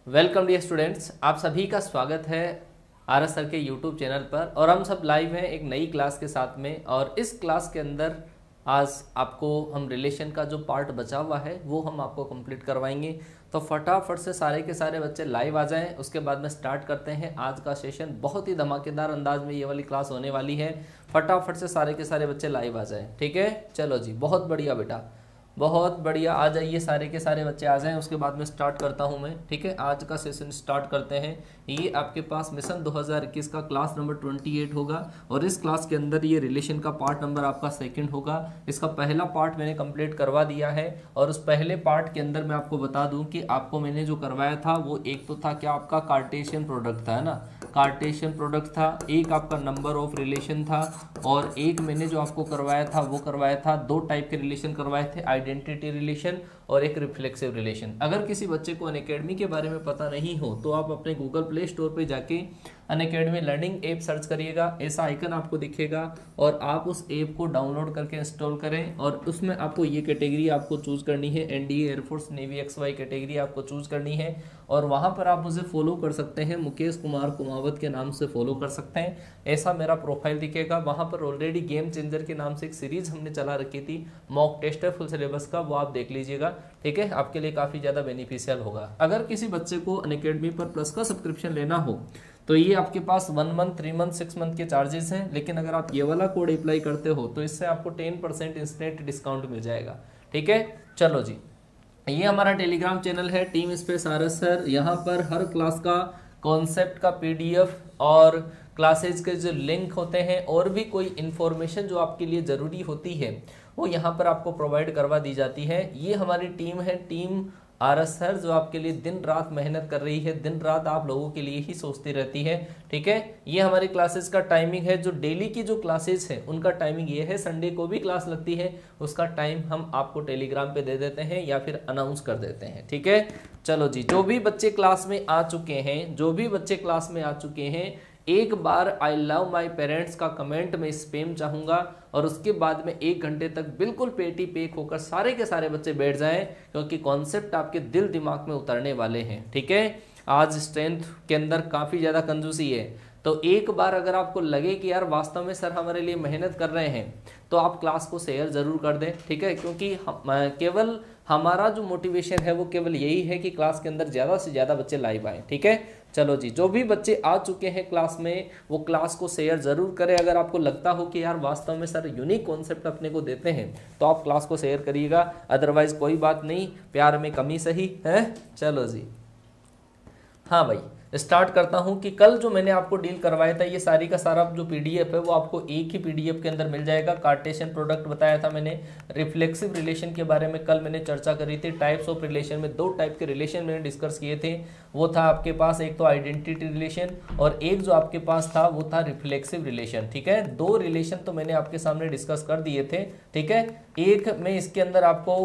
Welcome dear students, आप सभी का स्वागत है आर एस सर के यूट्यूब चैनल पर। और हम सब लाइव हैं एक नई क्लास के साथ में। और इस क्लास के अंदर आज आपको हम रिलेशन का जो पार्ट बचा हुआ है वो हम आपको कंप्लीट करवाएंगे। तो फटाफट से सारे के सारे बच्चे लाइव आ जाएं, उसके बाद में स्टार्ट करते हैं आज का सेशन। बहुत ही धमाकेदार अंदाज में ये वाली क्लास होने वाली है। फटाफट से सारे के सारे बच्चे लाइव आ जाएं, ठीक है। चलो जी, बहुत बढ़िया बेटा, बहुत बढ़िया। आ जाइए, सारे के सारे बच्चे आ जाएं, उसके बाद में स्टार्ट करता हूं मैं, ठीक है। आज का सेशन स्टार्ट करते हैं। ये आपके पास मिशन 2021 का क्लास नंबर 28 होगा और इस क्लास के अंदर ये रिलेशन का पार्ट नंबर आपका सेकंड होगा। इसका पहला पार्ट मैंने कंप्लीट करवा दिया है और उस पहले पार्ट के अंदर मैं आपको बता दूं कि आपको मैंने जो करवाया था वो एक तो था क्या, आपका कार्टेशियन प्रोडक्ट था, है ना। कार्टेशियन प्रोडक्ट था, एक आपका नंबर ऑफ रिलेशन था और एक मैंने जो आपको करवाया था वो करवाया था, दो टाइप के रिलेशन करवाए थे, आइडेंटिटी रिलेशन और एक रिफ्लेक्सिव रिलेशन। अगर किसी बच्चे को अनअकैडमी के बारे में पता नहीं हो तो आप अपने गूगल प्ले स्टोर पे जाके अनअकैडमी लर्निंग ऐप सर्च करिएगा, ऐसा आइकन आपको दिखेगा और आप उस ऐप को डाउनलोड करके इंस्टॉल करें। और उसमें आपको ये कैटेगरी आपको चूज करनी है, NDA, air force, navy, XY category आपको चूज करनी है। और वहां पर आप मुझे फॉलो कर सकते हैं, मुकेश कुमार कुमावत के नाम से फॉलो कर सकते हैं। ऐसा मेरा प्रोफाइल दिखेगा। वहां पर ऑलरेडी गेम चेंजर के नाम से एक सीरीज हमने चला रखी थी, मॉक टेस्ट है फुल सिलेबस का, वो आप देख लीजिएगा, ठीक है। आपके लिए काफी ज्यादा बेनिफिशियल होगा। अगर किसी बच्चे को अनअकैडमी पर प्लस का सब्सक्रिप्शन लेना हो तो ये आपके पास 1 मंथ, 3 मंथ, 6 मंथ के चार्जेस हैं। लेकिन अगर आप ये वाला कोड अप्लाई करते हो तो इससे आपको 10% इंस्टेंट डिस्काउंट मिल जाएगा, ठीक है। चलो जी, ये हमारा टेलीग्राम चैनल है टीम स्पेस आरएस सर। यहाँ पर हर क्लास का कॉन्सेप्ट का PDF और क्लासेज के जो लिंक होते हैं और भी कोई इन्फॉर्मेशन जो आपके लिए ज़रूरी होती है वो यहाँ पर आपको प्रोवाइड करवा दी जाती है। ये हमारी टीम है, टीम आरएस सर, जो आपके लिए दिन रात मेहनत कर रही है, दिन रात आप लोगों के लिए ही सोचती रहती है, ठीक है। ये हमारी क्लासेस का टाइमिंग है, जो डेली की जो क्लासेस है उनका टाइमिंग ये है। संडे को भी क्लास लगती है, उसका टाइम हम आपको टेलीग्राम पे दे देते हैं या फिर अनाउंस कर देते हैं, ठीक है। चलो जी, जो भी बच्चे क्लास में आ चुके हैं, जो भी बच्चे क्लास में आ चुके हैं, एक बार आई लव माई पेरेंट्स का कमेंट में स्पैम चाहूंगा और उसके बाद में 1 घंटे तक बिल्कुल पेटी पेक होकर सारे के सारे बच्चे बैठ जाएं, क्योंकि कॉन्सेप्ट आपके दिल दिमाग में उतरने वाले हैं, ठीक है। आज स्ट्रेंथ के अंदर काफ़ी ज़्यादा कंजूसी है, तो एक बार अगर आपको लगे कि यार वास्तव में सर हमारे लिए मेहनत कर रहे हैं तो आप क्लास को शेयर ज़रूर कर दें, ठीक है। क्योंकि केवल हमारा जो मोटिवेशन है वो केवल यही है कि क्लास के अंदर ज़्यादा से ज़्यादा बच्चे लाइव आए, ठीक है। चलो जी, जो भी बच्चे आ चुके हैं क्लास में वो क्लास को शेयर ज़रूर करें। अगर आपको लगता हो कि यार वास्तव में सर यूनिक कॉन्सेप्ट अपने को देते हैं तो आप क्लास को शेयर करिएगा, अदरवाइज कोई बात नहीं, प्यार में कमी सही है। चलो जी, हाँ भाई, स्टार्ट करता हूँ कि कल जो मैंने आपको डील करवाया था ये सारी का सारा जो PDF है वो आपको एक ही PDF के अंदर मिल जाएगा। कार्टेशियन प्रोडक्ट बताया था मैंने, रिफ्लेक्सिव रिलेशन के बारे में कल मैंने चर्चा करी थी। टाइप्स ऑफ रिलेशन में 2 टाइप के रिलेशन मैंने डिस्कस किए थे, वो था आपके पास एक तो आइडेंटिटी रिलेशन और एक जो आपके पास था वो था रिफ्लेक्सिव रिलेशन, ठीक है। 2 रिलेशन तो मैंने आपके सामने डिस्कस कर दिए थे, ठीक है। एक मैं इसके अंदर आपको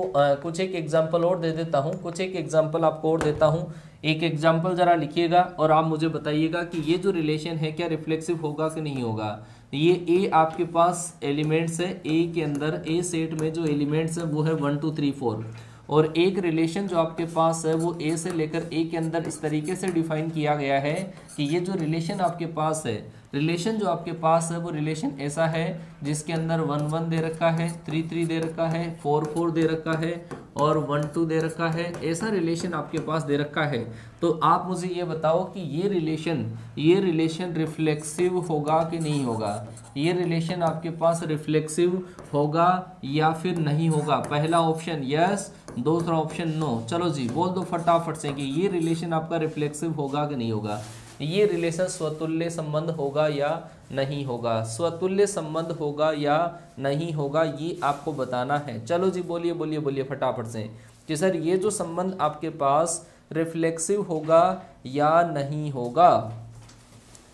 कुछ एक एग्जाम्पल और दे देता हूँ, कुछ एक एग्जाम्पल आपको और देता हूँ। एक एग्जाम्पल जरा लिखिएगा और आप मुझे बताइएगा कि ये जो रिलेशन है क्या रिफ्लेक्सिव होगा कि नहीं होगा। ये ए आपके पास एलिमेंट्स है, ए के अंदर ए सेट में जो एलिमेंट्स है वो है 1 2 3 4 और एक रिलेशन जो आपके पास है वो ए से लेकर ए के अंदर इस तरीके से डिफाइन किया गया है कि ये जो रिलेशन आपके पास है, रिलेशन जो आपके पास है वो रिलेशन ऐसा है जिसके अंदर 1 1 दे रखा है, 3 3 दे रखा है, 4 4 दे रखा है और 1 2 दे रखा है। ऐसा रिलेशन आपके पास दे रखा है। तो आप मुझे ये बताओ कि ये रिलेशन रिफ्लेक्सिव होगा कि नहीं होगा। ये रिलेशन आपके पास रिफ्लेक्सिव होगा या फिर नहीं होगा। पहला ऑप्शन यस, दूसरा ऑप्शन नो। चलो जी, बोल दो फटाफट से कि ये रिलेशन आपका रिफ्लेक्सिव होगा कि नहीं होगा। ये रिलेशन स्वतुल्य संबंध होगा या नहीं होगा, स्वतुल्य संबंध होगा या नहीं होगा, ये आपको बताना है। चलो जी, बोलिए बोलिए बोलिए फटाफट से कि सर ये जो संबंध आपके पास रिफ्लेक्सिव होगा या नहीं होगा।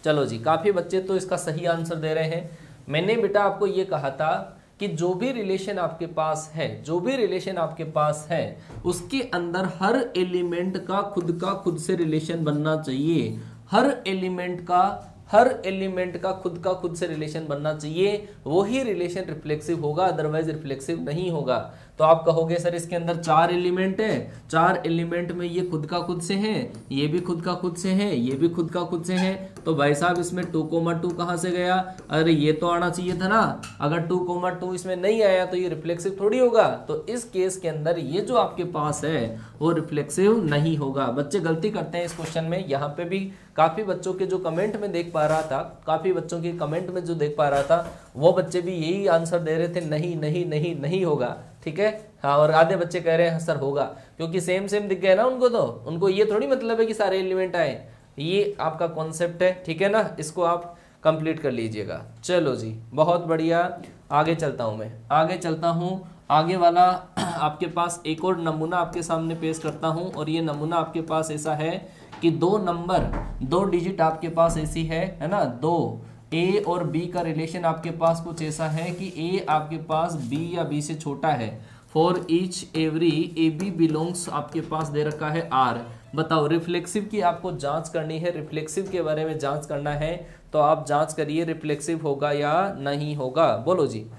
चलो जी, काफी बच्चे तो इसका सही आंसर दे रहे हैं। मैंने बेटा आपको ये कहा था कि जो भी रिलेशन आपके पास है, जो भी रिलेशन आपके पास है उसके अंदर हर एलिमेंट का खुद से रिलेशन बनना चाहिए। हर एलिमेंट का हर एलिमेंट का खुद से रिलेशन बनना चाहिए, वही रिलेशन रिफ्लेक्सिव होगा, अदरवाइज रिफ्लेक्सिव नहीं होगा। तो आप कहोगे सर इसके अंदर 4 एलिमेंट है, 4 एलिमेंट में ये खुद से हैं, ये भी खुद से हैं, ये भी खुद से हैं, तो भाई साहब इसमें 2,2 कहाँ से गया? अरे ये तो आना चाहिए था ना। अगर 2,2 इसमें नहीं आया तो ये रिफ्लेक्सिव थोड़ी होगा। तो इस केस के अंदर ये जो आपके पास है वो रिफ्लेक्सिव नहीं होगा। बच्चे गलती करते हैं इस क्वेश्चन में। यहाँ पे भी काफी बच्चों के जो कमेंट में देख पा रहा था, काफी बच्चों के कमेंट में जो देख पा रहा था, वो बच्चे भी यही आंसर दे रहे थे, नहीं नहीं नहीं नहीं होगा। ठीक है, हाँ, और आधे बच्चे कह रहे हैं सर होगा, क्योंकि सेम दिख गया ना उनको। तो उनको ये थोड़ी मतलब है कि सारे एलिमेंट आए। ये आपका कॉन्सेप्ट है, ठीक है ना, इसको आप कंप्लीट कर लीजिएगा। चलो जी, बहुत बढ़िया। आगे चलता हूं, मैं आगे चलता हूं। आगे वाला आपके पास एक और नमूना आपके सामने पेश करता हूं, और ये नमूना आपके पास ऐसा है कि 2 नंबर, 2 डिजिट आपके पास ऐसी है ना, 2 ए और बी का रिलेशन आपके पास कुछ ऐसा है कि ए आपके पास बी या बी से छोटा है। For each every A B belongs आपके पास दे रखा है आर। बताओ रिफ्लेक्सिव की आपको जांच करनी है, रिफ्लेक्सिव के बारे में जांच करना है, तो आप जांच करिए रिफ्लेक्सिव होगा या नहीं होगा। बोलो जी।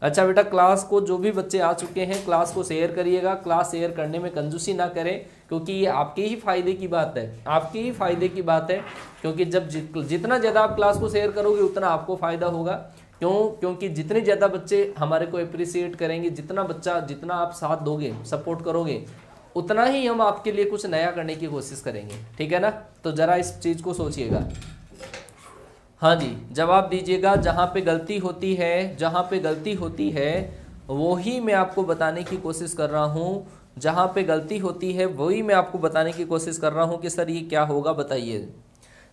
अच्छा बेटा, क्लास को जो भी बच्चे आ चुके हैं क्लास को शेयर करिएगा। क्लास शेयर करने में कंजूसी ना करें, क्योंकि ये आपके ही फायदे की बात है, आपके ही फायदे की बात है। क्योंकि जब जितना ज़्यादा आप क्लास को शेयर करोगे उतना आपको फायदा होगा। क्यों? क्योंकि जितने ज़्यादा बच्चे हमारे को अप्रिसिएट करेंगे, जितना आप साथ दोगे, सपोर्ट करोगे, उतना ही हम आपके लिए कुछ नया करने की कोशिश करेंगे। ठीक है ना? तो ज़रा इस चीज़ को सोचिएगा। हाँ जी, जवाब दीजिएगा। जहाँ पे गलती होती है, जहाँ पे गलती होती है वही मैं आपको बताने की कोशिश कर रहा हूँ। जहाँ पे गलती होती है वही मैं आपको बताने की कोशिश कर रहा हूँ कि सर ये क्या होगा, बताइए।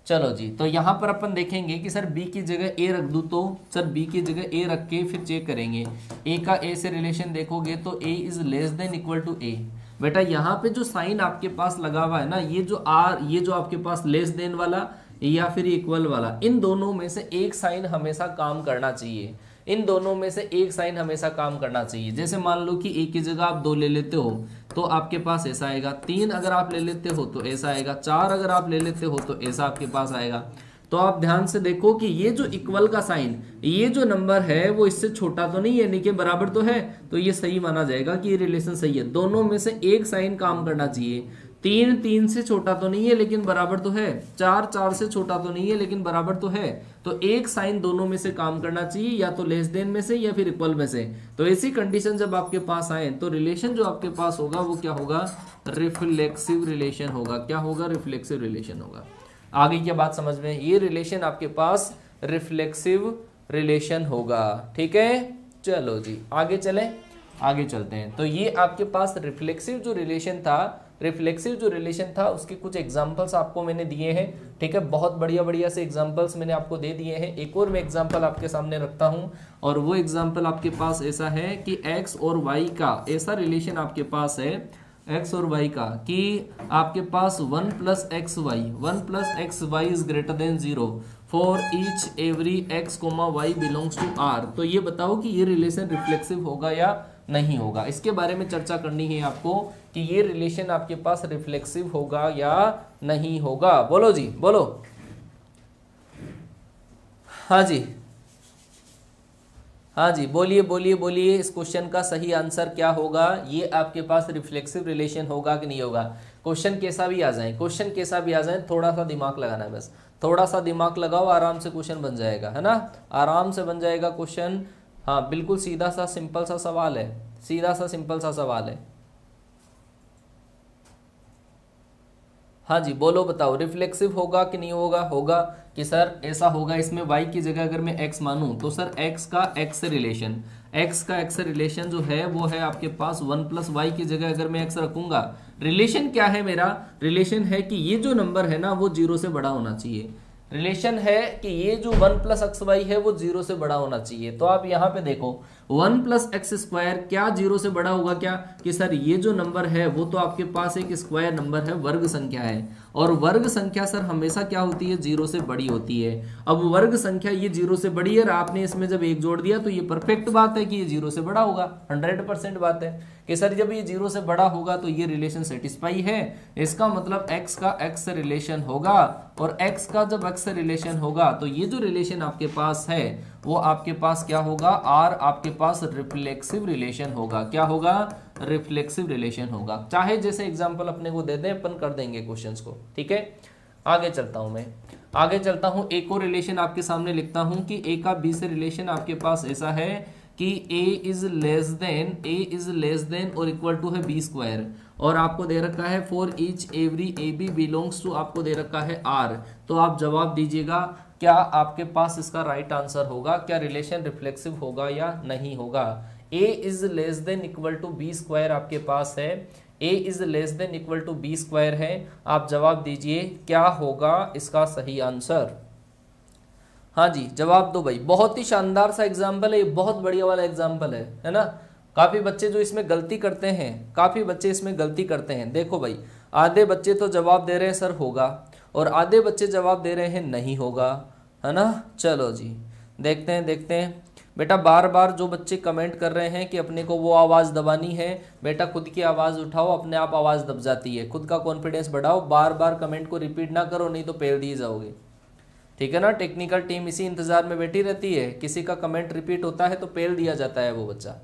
चलो जी, तो यहाँ पर अपन देखेंगे कि सर बी की जगह ए रख दूँ, तो सर बी की जगह ए रख के फिर चेक करेंगे। ए का ए से रिलेशन देखोगे तो A is less than equal to A. बेटा यहाँ पे जो साइन आपके पास लगा हुआ है ना, ये जो आपके पास लेस देन वाला या फिर इक्वल वाला, इन दोनों में से एक साइन हमेशा काम करना चाहिए। इन दोनों में से एक साइन हमेशा काम करना चाहिए। जैसे मान लो कि ए की जगह आप 2 ले लेते हो तो आपके पास ऐसा आएगा, 3 अगर आप ले लेते हो तो ऐसा आएगा, 4 अगर आप ले लेते हो तो ऐसा आपके पास आएगा। तो आप ध्यान से देखो कि ये जो इक्वल का साइन, ये जो नंबर है वो इससे छोटा तो नहीं है, यानी कि बराबर तो है, तो ये सही माना जाएगा कि ये रिलेशन सही है। दोनों में से एक साइन काम करना चाहिए। 3 से छोटा तो नहीं है लेकिन बराबर तो है, 4 से छोटा तो नहीं है लेकिन बराबर तो है। तो एक साइन दोनों में से काम करना चाहिए, या तो लेस देन में से या फिर इक्वल में से। तो ऐसी कंडीशन जब आपके पास आए तो रिलेशन जो आपके पास होगा वो क्या होगा? रिफ्लेक्सिव रिलेशन होगा। क्या होगा? रिफ्लेक्सिव रिलेशन होगा। आगे की बात समझ में, ये रिलेशन आपके पास रिफ्लेक्सिव रिलेशन होगा। ठीक है, चलो जी आगे चलें, आगे चलते हैं। तो ये आपके पास रिफ्लेक्सिव जो रिलेशन था उसके कुछ एग्जांपल्स आपको मैंने दिए हैं। ठीक है, बहुत बढ़िया से एग्जांपल्स मैंने आपको दे दिए हैं। एक और मैं एग्जांपल आपके सामने रखता हूं, और वो एग्जांपल आपके पास ऐसा है कि x और y का ऐसा रिलेशन आपके पास है, x और y का, कि आपके पास 1 + xy is greater than 0 for each every x, y belongs to r। तो ये बताओ कि ये रिलेशन रिफ्लेक्सिव होगा या नहीं होगा। इसके बारे में चर्चा करनी है आपको कि ये रिलेशन आपके पास रिफ्लेक्सिव होगा या नहीं होगा। बोलो जी, बोलो। हाँ जी, हाँ जी, बोलिए। इस क्वेश्चन का सही आंसर क्या होगा? ये आपके पास रिफ्लेक्सिव रिलेशन होगा कि नहीं होगा? क्वेश्चन कैसा भी आ जाए, थोड़ा सा दिमाग लगाना है, बस थोड़ा सा दिमाग लगाओ, आराम से क्वेश्चन बन जाएगा, है ना? आराम से बन जाएगा क्वेश्चन। हाँ, बिल्कुल सीधा सा सिंपल सा सवाल है। हाँ जी, बोलो, बताओ रिफ्लेक्सिव होगा कि नहीं होगा? होगा कि सर ऐसा होगा, इसमें y की जगह अगर मैं x मानूं तो सर x का x से रिलेशन जो है वो है आपके पास 1 + y की जगह अगर मैं x रखूंगा, रिलेशन क्या है मेरा? रिलेशन है कि ये जो नंबर है ना वो 0 से बड़ा होना चाहिए। रिलेशन है कि ये जो 1 + xy है वो 0 से बड़ा होना चाहिए। तो आप यहाँ पे देखो, 1+x² क्या 0 से बड़ा होगा क्या? कि सर ये जो नंबर है वो तो आपके पास एक स्क्वायर नंबर है, वर्ग संख्या है, और वर्ग संख्या सर हमेशा क्या होती है? 0 से बड़ी होती है। अब वर्ग संख्या ये 0 से बड़ी है और आपने इसमें जब 1 जोड़ दिया तो ये परफेक्ट बात है कि ये 0 से बड़ा होगा, 100% बात है कि सर जब ये 0 से बड़ा होगा तो ये रिलेशन सेटिस्फाई है। इसका मतलब x का x से रिलेशन होगा, और x का जब x से रिलेशन होगा तो ये जो रिलेशन आपके पास है वो आपके पास क्या होगा? r आपके पास रिफ्लेक्सिव रिलेशन होगा। क्या होगा? रिफ्लेक्सिव रिलेशन होगा। चाहे जैसे एग्जांपल अपने को दे दें, अपन कर देंगे क्वेश्चंस को, ठीक है। आगे चलता हूं मैं, आगे चलता हूं, एक और रिलेशन आपके सामने लिखता हूं कि a का b से रिलेशन आपके पास ऐसा है कि a इज लेस देन और इक्वल टू है b², और आपको दे रखा है for each every ab belongs to, आपको दे रखा है r। तो आप जवाब दीजिएगा, क्या आपके पास इसका राइट आंसर होगा? क्या रिलेशन रिफ्लेक्सिव होगा या नहीं होगा? a is less than equal to b² आपके पास है, a is less than equal to b² है। आप जवाब दीजिए क्या होगा इसका सही आंसर? हाँ जी, जवाब दो भाई। बहुत ही शानदार सा एग्जाम्पल है, ये बहुत बढ़िया वाला एग्जाम्पल है ना। काफी बच्चे जो इसमें गलती करते हैं, काफी बच्चे इसमें गलती करते हैं। देखो भाई, आधे बच्चे तो जवाब दे रहे हैं सर होगा, और आधे बच्चे जवाब दे रहे हैं नहीं होगा, है ना। चलो जी, देखते हैं बेटा। बार बार जो बच्चे कमेंट कर रहे हैं कि अपने को वो आवाज़ दबानी है, बेटा खुद की आवाज़ उठाओ, अपने आप आवाज़ दब जाती है। खुद का कॉन्फिडेंस बढ़ाओ, बार बार कमेंट को रिपीट ना करो, नहीं तो फेल दिए जाओगे, ठीक है ना। टेक्निकल टीम इसी इंतजार में बैठी रहती है, किसी का कमेंट रिपीट होता है तो पेल दिया जाता है वो बच्चा।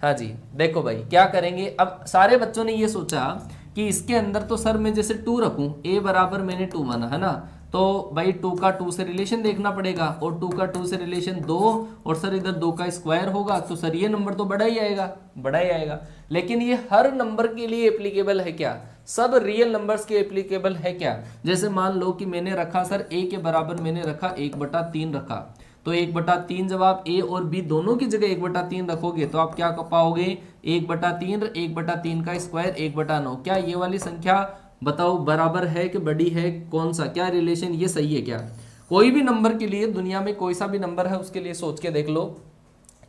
हाँ जी, देखो भाई क्या करेंगे। अब सारे बच्चों ने ये सोचा कि इसके अंदर तो सर मैं जैसे 2 रखूं, a बराबर मैंने 2 माना है ना, तो भाई 2 का 2 से रिलेशन देखना पड़ेगा, और 2 का 2 से रिलेशन 2, और सर इधर 2 का स्क्वायर होगा, तो सर ये नंबर तो बड़ा ही आएगा। लेकिन ये हर नंबर के लिए एप्लीकेबल है क्या? सब रियल नंबर्स के एप्लीकेबल है क्या? जैसे मान लो कि मैंने रखा सर a के बराबर मैंने रखा 1/3 रखा, तो 1/3 जवाब a और b दोनों की जगह 1/3 रखोगे तो आप क्या पाओगे? 1/3 का स्क्वायर 1/9। क्या ये वाली संख्या बताओ बराबर है कि बड़ी है? कौन सा, क्या रिलेशन ये सही है क्या? कोई भी नंबर के लिए, दुनिया में कोई सा भी नंबर है उसके लिए सोच के देख लो,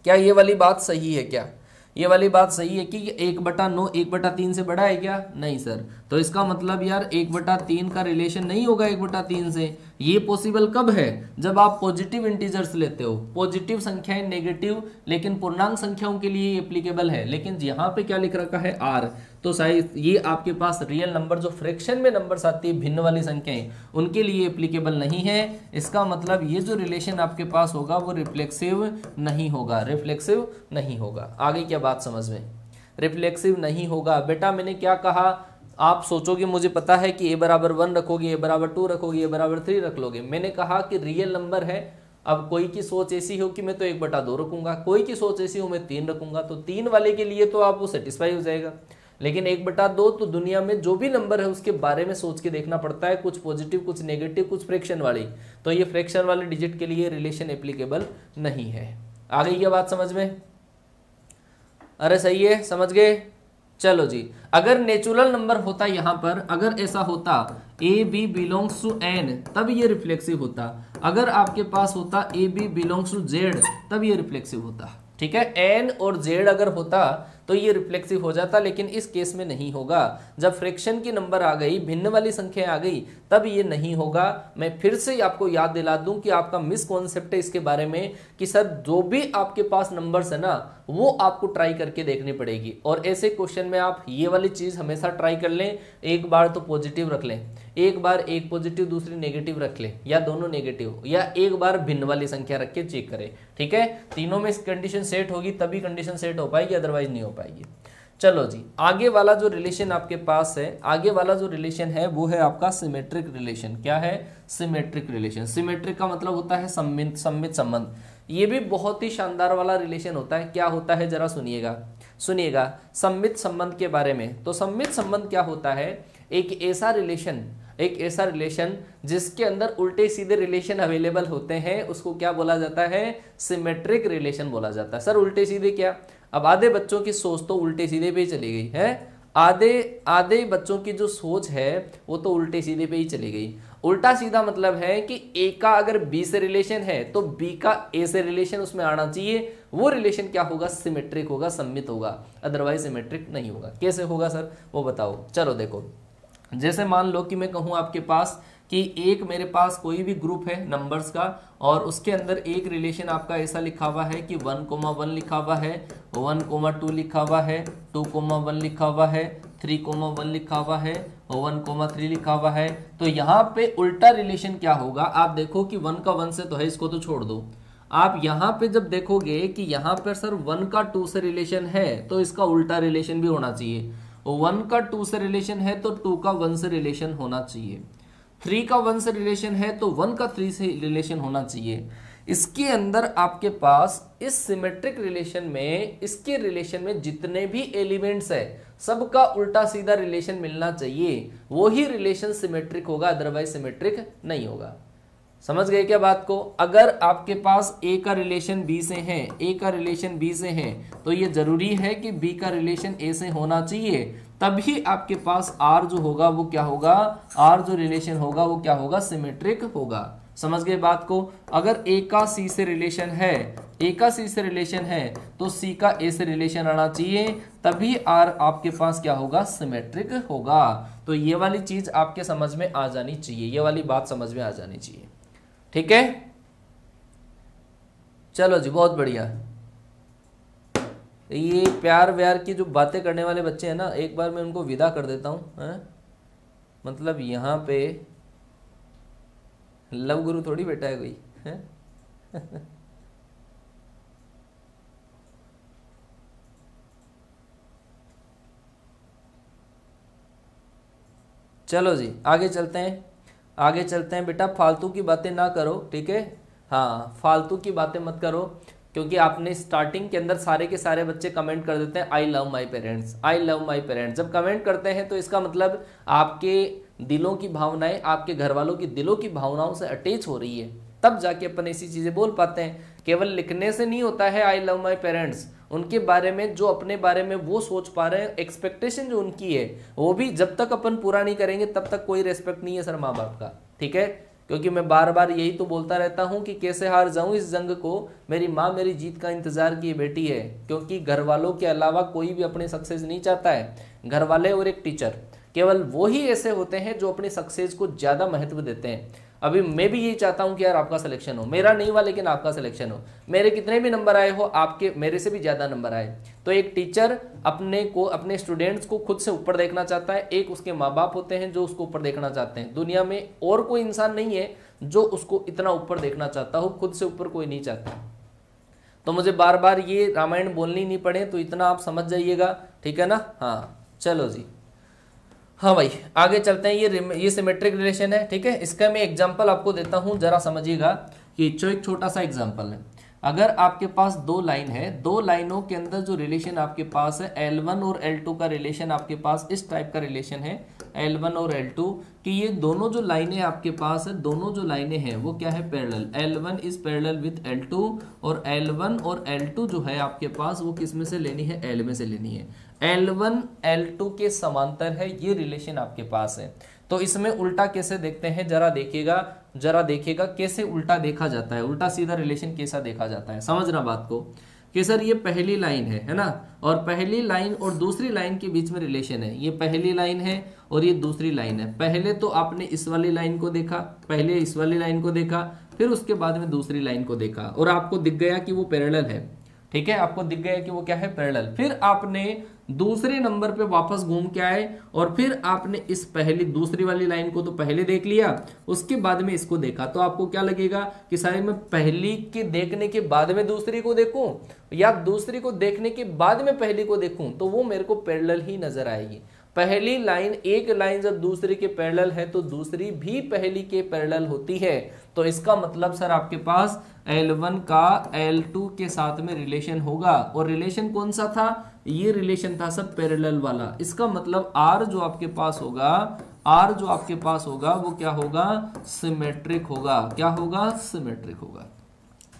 क्या ये वाली बात सही है क्या? ये वाली बात सही है कि 1/9 1/3 से बड़ा है क्या? नहीं सर। तो इसका मतलब यार 1/3 का रिलेशन नहीं होगा 1/3 से। ये पॉसिबल कब है? जब आप पॉजिटिव इंटीजर्स लेते हो, पॉजिटिव संख्याएं नेगेटिव लेकिन पूर्णांक संख्याओं के लिए एप्लीकेबल है। लेकिन यहाँ पे क्या लिख रखा है? r। तो शायद ये आपके पास रियल नंबर जो फ्रैक्शन में नंबर्स आती है, भिन्न वाली संख्याएं, उनके लिए एप्लीकेबल नहीं है। इसका मतलब ये जो रिलेशन आपके पास होगा वो रिफ्लेक्सिव नहीं होगा, रिफ्लेक्सिव नहीं होगा। आगे क्या बात समझ में? रिफ्लेक्सिव नहीं होगा। बेटा मैंने क्या कहा? आप सोचोगे मुझे पता है कि a बराबर 1 रखोगे, a बराबर 2 रखोगे, a बराबर 3 रख लोगे। मैंने कहा कि रियल नंबर है। अब कोई की सोच ऐसी हो कि मैं तो 1/2 रखूंगा, कोई की सोच ऐसी हो मैं 3 रखूंगा, तो 3 वाले के लिए तो आप वो सेटिस्फाई हो जाएगा। लेकिन 1/2 तो दुनिया में जो भी नंबर है उसके बारे में सोच के देखना पड़ता है, कुछ पॉजिटिव कुछ नेगेटिव कुछ फ्रैक्शन वाली। तो ये फ्रैक्शन वाले डिजिट के लिए रिलेशन एप्लीकेबल नहीं है। आ गई क्या बात समझ में? अरे सही है, समझ गए? चलो जी, अगर नेचुरल नंबर होता यहां पर, अगर ऐसा होता a b belongs to n, तब ये रिफ्लेक्सिव होता। अगर आपके पास होता a b belongs to z, तब ये रिफ्लेक्सिव होता। ठीक है, n और z अगर होता तो ये रिफ्लेक्सिव हो जाता, लेकिन इस केस में नहीं होगा। जब फ्रैक्शन की नंबर आ गई, भिन्न वाली संख्या आ गई, तब ये नहीं होगा। मैं फिर से आपको याद दिला दूं कि आपका मिसकॉन्सेप्ट है इसके बारे में कि सर जो भी आपके पास नंबर्स है ना, वो आपको ट्राई करके देखनी पड़ेगी। और ऐसे क्वेश्चन में आप ये वाली चीज हमेशा ट्राई कर लें, एक बार तो पॉजिटिव रख लें, एक बार एक पॉजिटिव दूसरी नेगेटिव रख लें, या दोनों नेगेटिव, या एक बार भिन्न वाली संख्या रख के चेक करें। ठीक है, तीनों में कंडीशन सेट होगी तभी कंडीशन सेट हो पाएगी, अदरवाइज नहीं हो पाएगी। चलो जी, आगे वाला जो रिलेशन आपके पास है, आगे वाला जो रिलेशन है वो है आपका सिमेट्रिक रिलेशन। क्या है? Symmetric relation. सिमेट्रिक का मतलब होता है सममित संबंध। ये भी बहुत ही शानदार वाला रिलेशन होता है। क्या होता है जरा सुनिएगा सममित संबंध के बारे में। तो सममित संबंध क्या होता है? एक ऐसा रिलेशन जिसके अंदर उल्टे सीधे रिलेशन अवेलेबल होते हैं, उसको क्या बोला जाता है? सिमेट्रिक रिलेशन बोला जाता है। सर उल्टे सीधे क्या? अब आधे बच्चों की सोच तो उल्टे सीधे पे ही चली गई है, आधे बच्चों की जो सोच है वो तो उल्टे सीधे पे ही चली गई। उल्टा सीधा मतलब है कि ए का अगर बी से रिलेशन है तो बी का ए से रिलेशन उसमें आना चाहिए, वो रिलेशन क्या होगा, सिमेट्रिक होगा, सममित होगा, अदरवाइज सिमेट्रिक नहीं होगा। कैसे होगा सर वो बताओ। चलो देखो, जैसे मान लो कि मैं कहूं आपके पास कि एक मेरे पास कोई भी ग्रुप है नंबर्स का और उसके अंदर एक रिलेशन आपका ऐसा लिखा हुआ है कि 1,1 लिखा हुआ है, 1,2 लिखा हुआ है, 2,1 लिखा हुआ है, 3,1 लिखा हुआ है, 1,3 लिखा हुआ है। तो यहाँ पे उल्टा रिलेशन क्या होगा, आप देखो कि 1 का 1 से तो है, इसको तो छोड़ दो। आप यहाँ पे जब देखोगे कि यहाँ पर सर 1 का 2 से रिलेशन है तो इसका उल्टा रिलेशन भी होना चाहिए। 1 का 2 से रिलेशन है तो 2 का 1 से रिलेशन होना चाहिए। 3 का 1 से रिलेशन है तो 1 का 3 से रिलेशन होना चाहिए। इसके अंदर आपके पास इस सिमेट्रिक रिलेशन में, इसके रिलेशन में जितने भी एलिमेंट्स है सबका उल्टा सीधा रिलेशन मिलना चाहिए, वो ही रिलेशन सिमेट्रिक होगा, अदरवाइज सिमेट्रिक नहीं होगा। समझ गए क्या बात को। अगर आपके पास ए का रिलेशन बी से है, ए का रिलेशन बी से है, तो ये जरूरी है कि बी का रिलेशन ए से होना चाहिए, तभी आपके पास आर जो होगा वो क्या होगा, आर जो रिलेशन होगा वो क्या होगा, सिमेट्रिक होगा। समझ गए बात को। अगर ए का सी से रिलेशन है, ए का सी से रिलेशन है तो सी का ए से रिलेशन आना चाहिए, तभी आर आपके पास क्या होगा, सिमेट्रिक होगा। तो ये वाली चीज आपके समझ में आ जानी चाहिए, ये वाली बात समझ में आ जानी चाहिए। ठीक है, चलो जी, बहुत बढ़िया। ये प्यार व्यार की जो बातें करने वाले बच्चे हैं ना, एक बार मैं उनको विदा कर देता हूं। मतलब यहाँ पे लव गुरु थोड़ी बैठा है कोई है? चलो जी, आगे चलते हैं, आगे चलते हैं। बेटा फालतू की बातें ना करो, ठीक है। हाँ, फालतू की बातें मत करो, क्योंकि आपने स्टार्टिंग के अंदर सारे के सारे बच्चे कमेंट कर देते हैं I love my parents, I love my parents. जब कमेंट करते हैं तो इसका मतलब आपके दिलों की भावनाएं, आपके घर वालों की दिलों की भावनाओं से अटैच हो रही है, तब जाके अपन ऐसी चीजें बोल पाते हैं। केवल लिखने से नहीं होता है आई लव माई पेरेंट्स, उनके बारे में जो अपने बारे में वो सोच पा रहे हैं, एक्सपेक्टेशन जो उनकी है वो भी जब तक अपन पूरा नहीं करेंगे तब तक कोई रेस्पेक्ट नहीं है सर माँ बाप का। ठीक है, क्योंकि मैं बार बार यही तो बोलता रहता हूं कि कैसे हार जाऊं इस जंग को, मेरी माँ मेरी जीत का इंतजार किए बैठी है। क्योंकि घर वालों के अलावा कोई भी अपने सक्सेस नहीं चाहता है, घर वाले और एक टीचर, केवल वो ही ऐसे होते हैं जो अपनी सक्सेस को ज्यादा महत्व देते हैं। अभी मैं भी यही चाहता हूं कि यार आपका सिलेक्शन हो, मेरा नहीं हुआ लेकिन आपका सिलेक्शन हो, मेरे कितने भी नंबर आए हो आपके मेरे से भी ज्यादा नंबर आए। तो एक टीचर अपने को, अपने स्टूडेंट्स को खुद से ऊपर देखना चाहता है, एक उसके माँ बाप होते हैं जो उसको ऊपर देखना चाहते हैं। दुनिया में और कोई इंसान नहीं है जो उसको इतना ऊपर देखना चाहता हो, खुद से ऊपर कोई नहीं चाहता। तो मुझे बार बार ये रामायण बोलनी नहीं पड़े, तो इतना आप समझ जाइएगा, ठीक है ना। हाँ चलो जी, हाँ भाई आगे चलते हैं। ये सिमेट्रिक रिलेशन है, ठीक है। इसका मैं एग्जांपल आपको देता हूं, जरा समझिएगा कि जो एक छोटा सा एग्जांपल है। अगर आपके पास दो लाइन है, दो लाइनों के अंदर जो रिलेशन आपके पास है L1 और L2 का रिलेशन आपके पास इस टाइप का रिलेशन है, L1 और L2 कि ये दोनों जो लाइनें आपके पास है, दोनों जो लाइनें हैं वो क्या है, parallel. L1 is parallel with L2 और L1 और L2 जो है आपके पास वो किस में से लेनी है, L में से लेनी है। L1 L2 के समांतर है, ये रिलेशन आपके पास है। तो इसमें उल्टा कैसे देखते हैं, जरा देखिएगा कैसे उल्टा देखा जाता है, उल्टा सीधा रिलेशन कैसा देखा जाता है। समझना बात को कि सर ये पहली लाइन है ना, और पहली लाइन और दूसरी लाइन के बीच में रिलेशन है। ये पहली लाइन है और ये दूसरी लाइन है। पहले तो आपने इस वाली लाइन को देखा, पहले इस वाली लाइन को देखा, फिर उसके बाद में दूसरी लाइन को देखा और आपको दिख गया कि वो पैरेलल है। ठीक है, आपको दिख गया कि वो क्या है, पैरेलल। फिर आपने दूसरे नंबर पे वापस घूम के आए और फिर आपने इस पहली दूसरी वाली लाइन को तो पहले देख लिया, उसके बाद में इसको देखा। तो आपको क्या लगेगा कि सारे में पहली के देखने के बाद में दूसरी को देखूं या दूसरी को देखने के बाद में पहली को देखूं, तो वो मेरे को पैरेलल ही नजर आएगी। पहली लाइन, एक लाइन जब दूसरी के पैरेलल है तो दूसरी भी पहली के पैरेलल होती है। तो इसका मतलब सर आपके पास L1 का L2 के साथ में रिलेशन होगा, और रिलेशन कौन सा था, ये रिलेशन था सब पैरेलल वाला। इसका मतलब R जो आपके पास होगा, R जो आपके पास होगा वो क्या होगा, सिमेट्रिक होगा। क्या होगा, सिमेट्रिक होगा।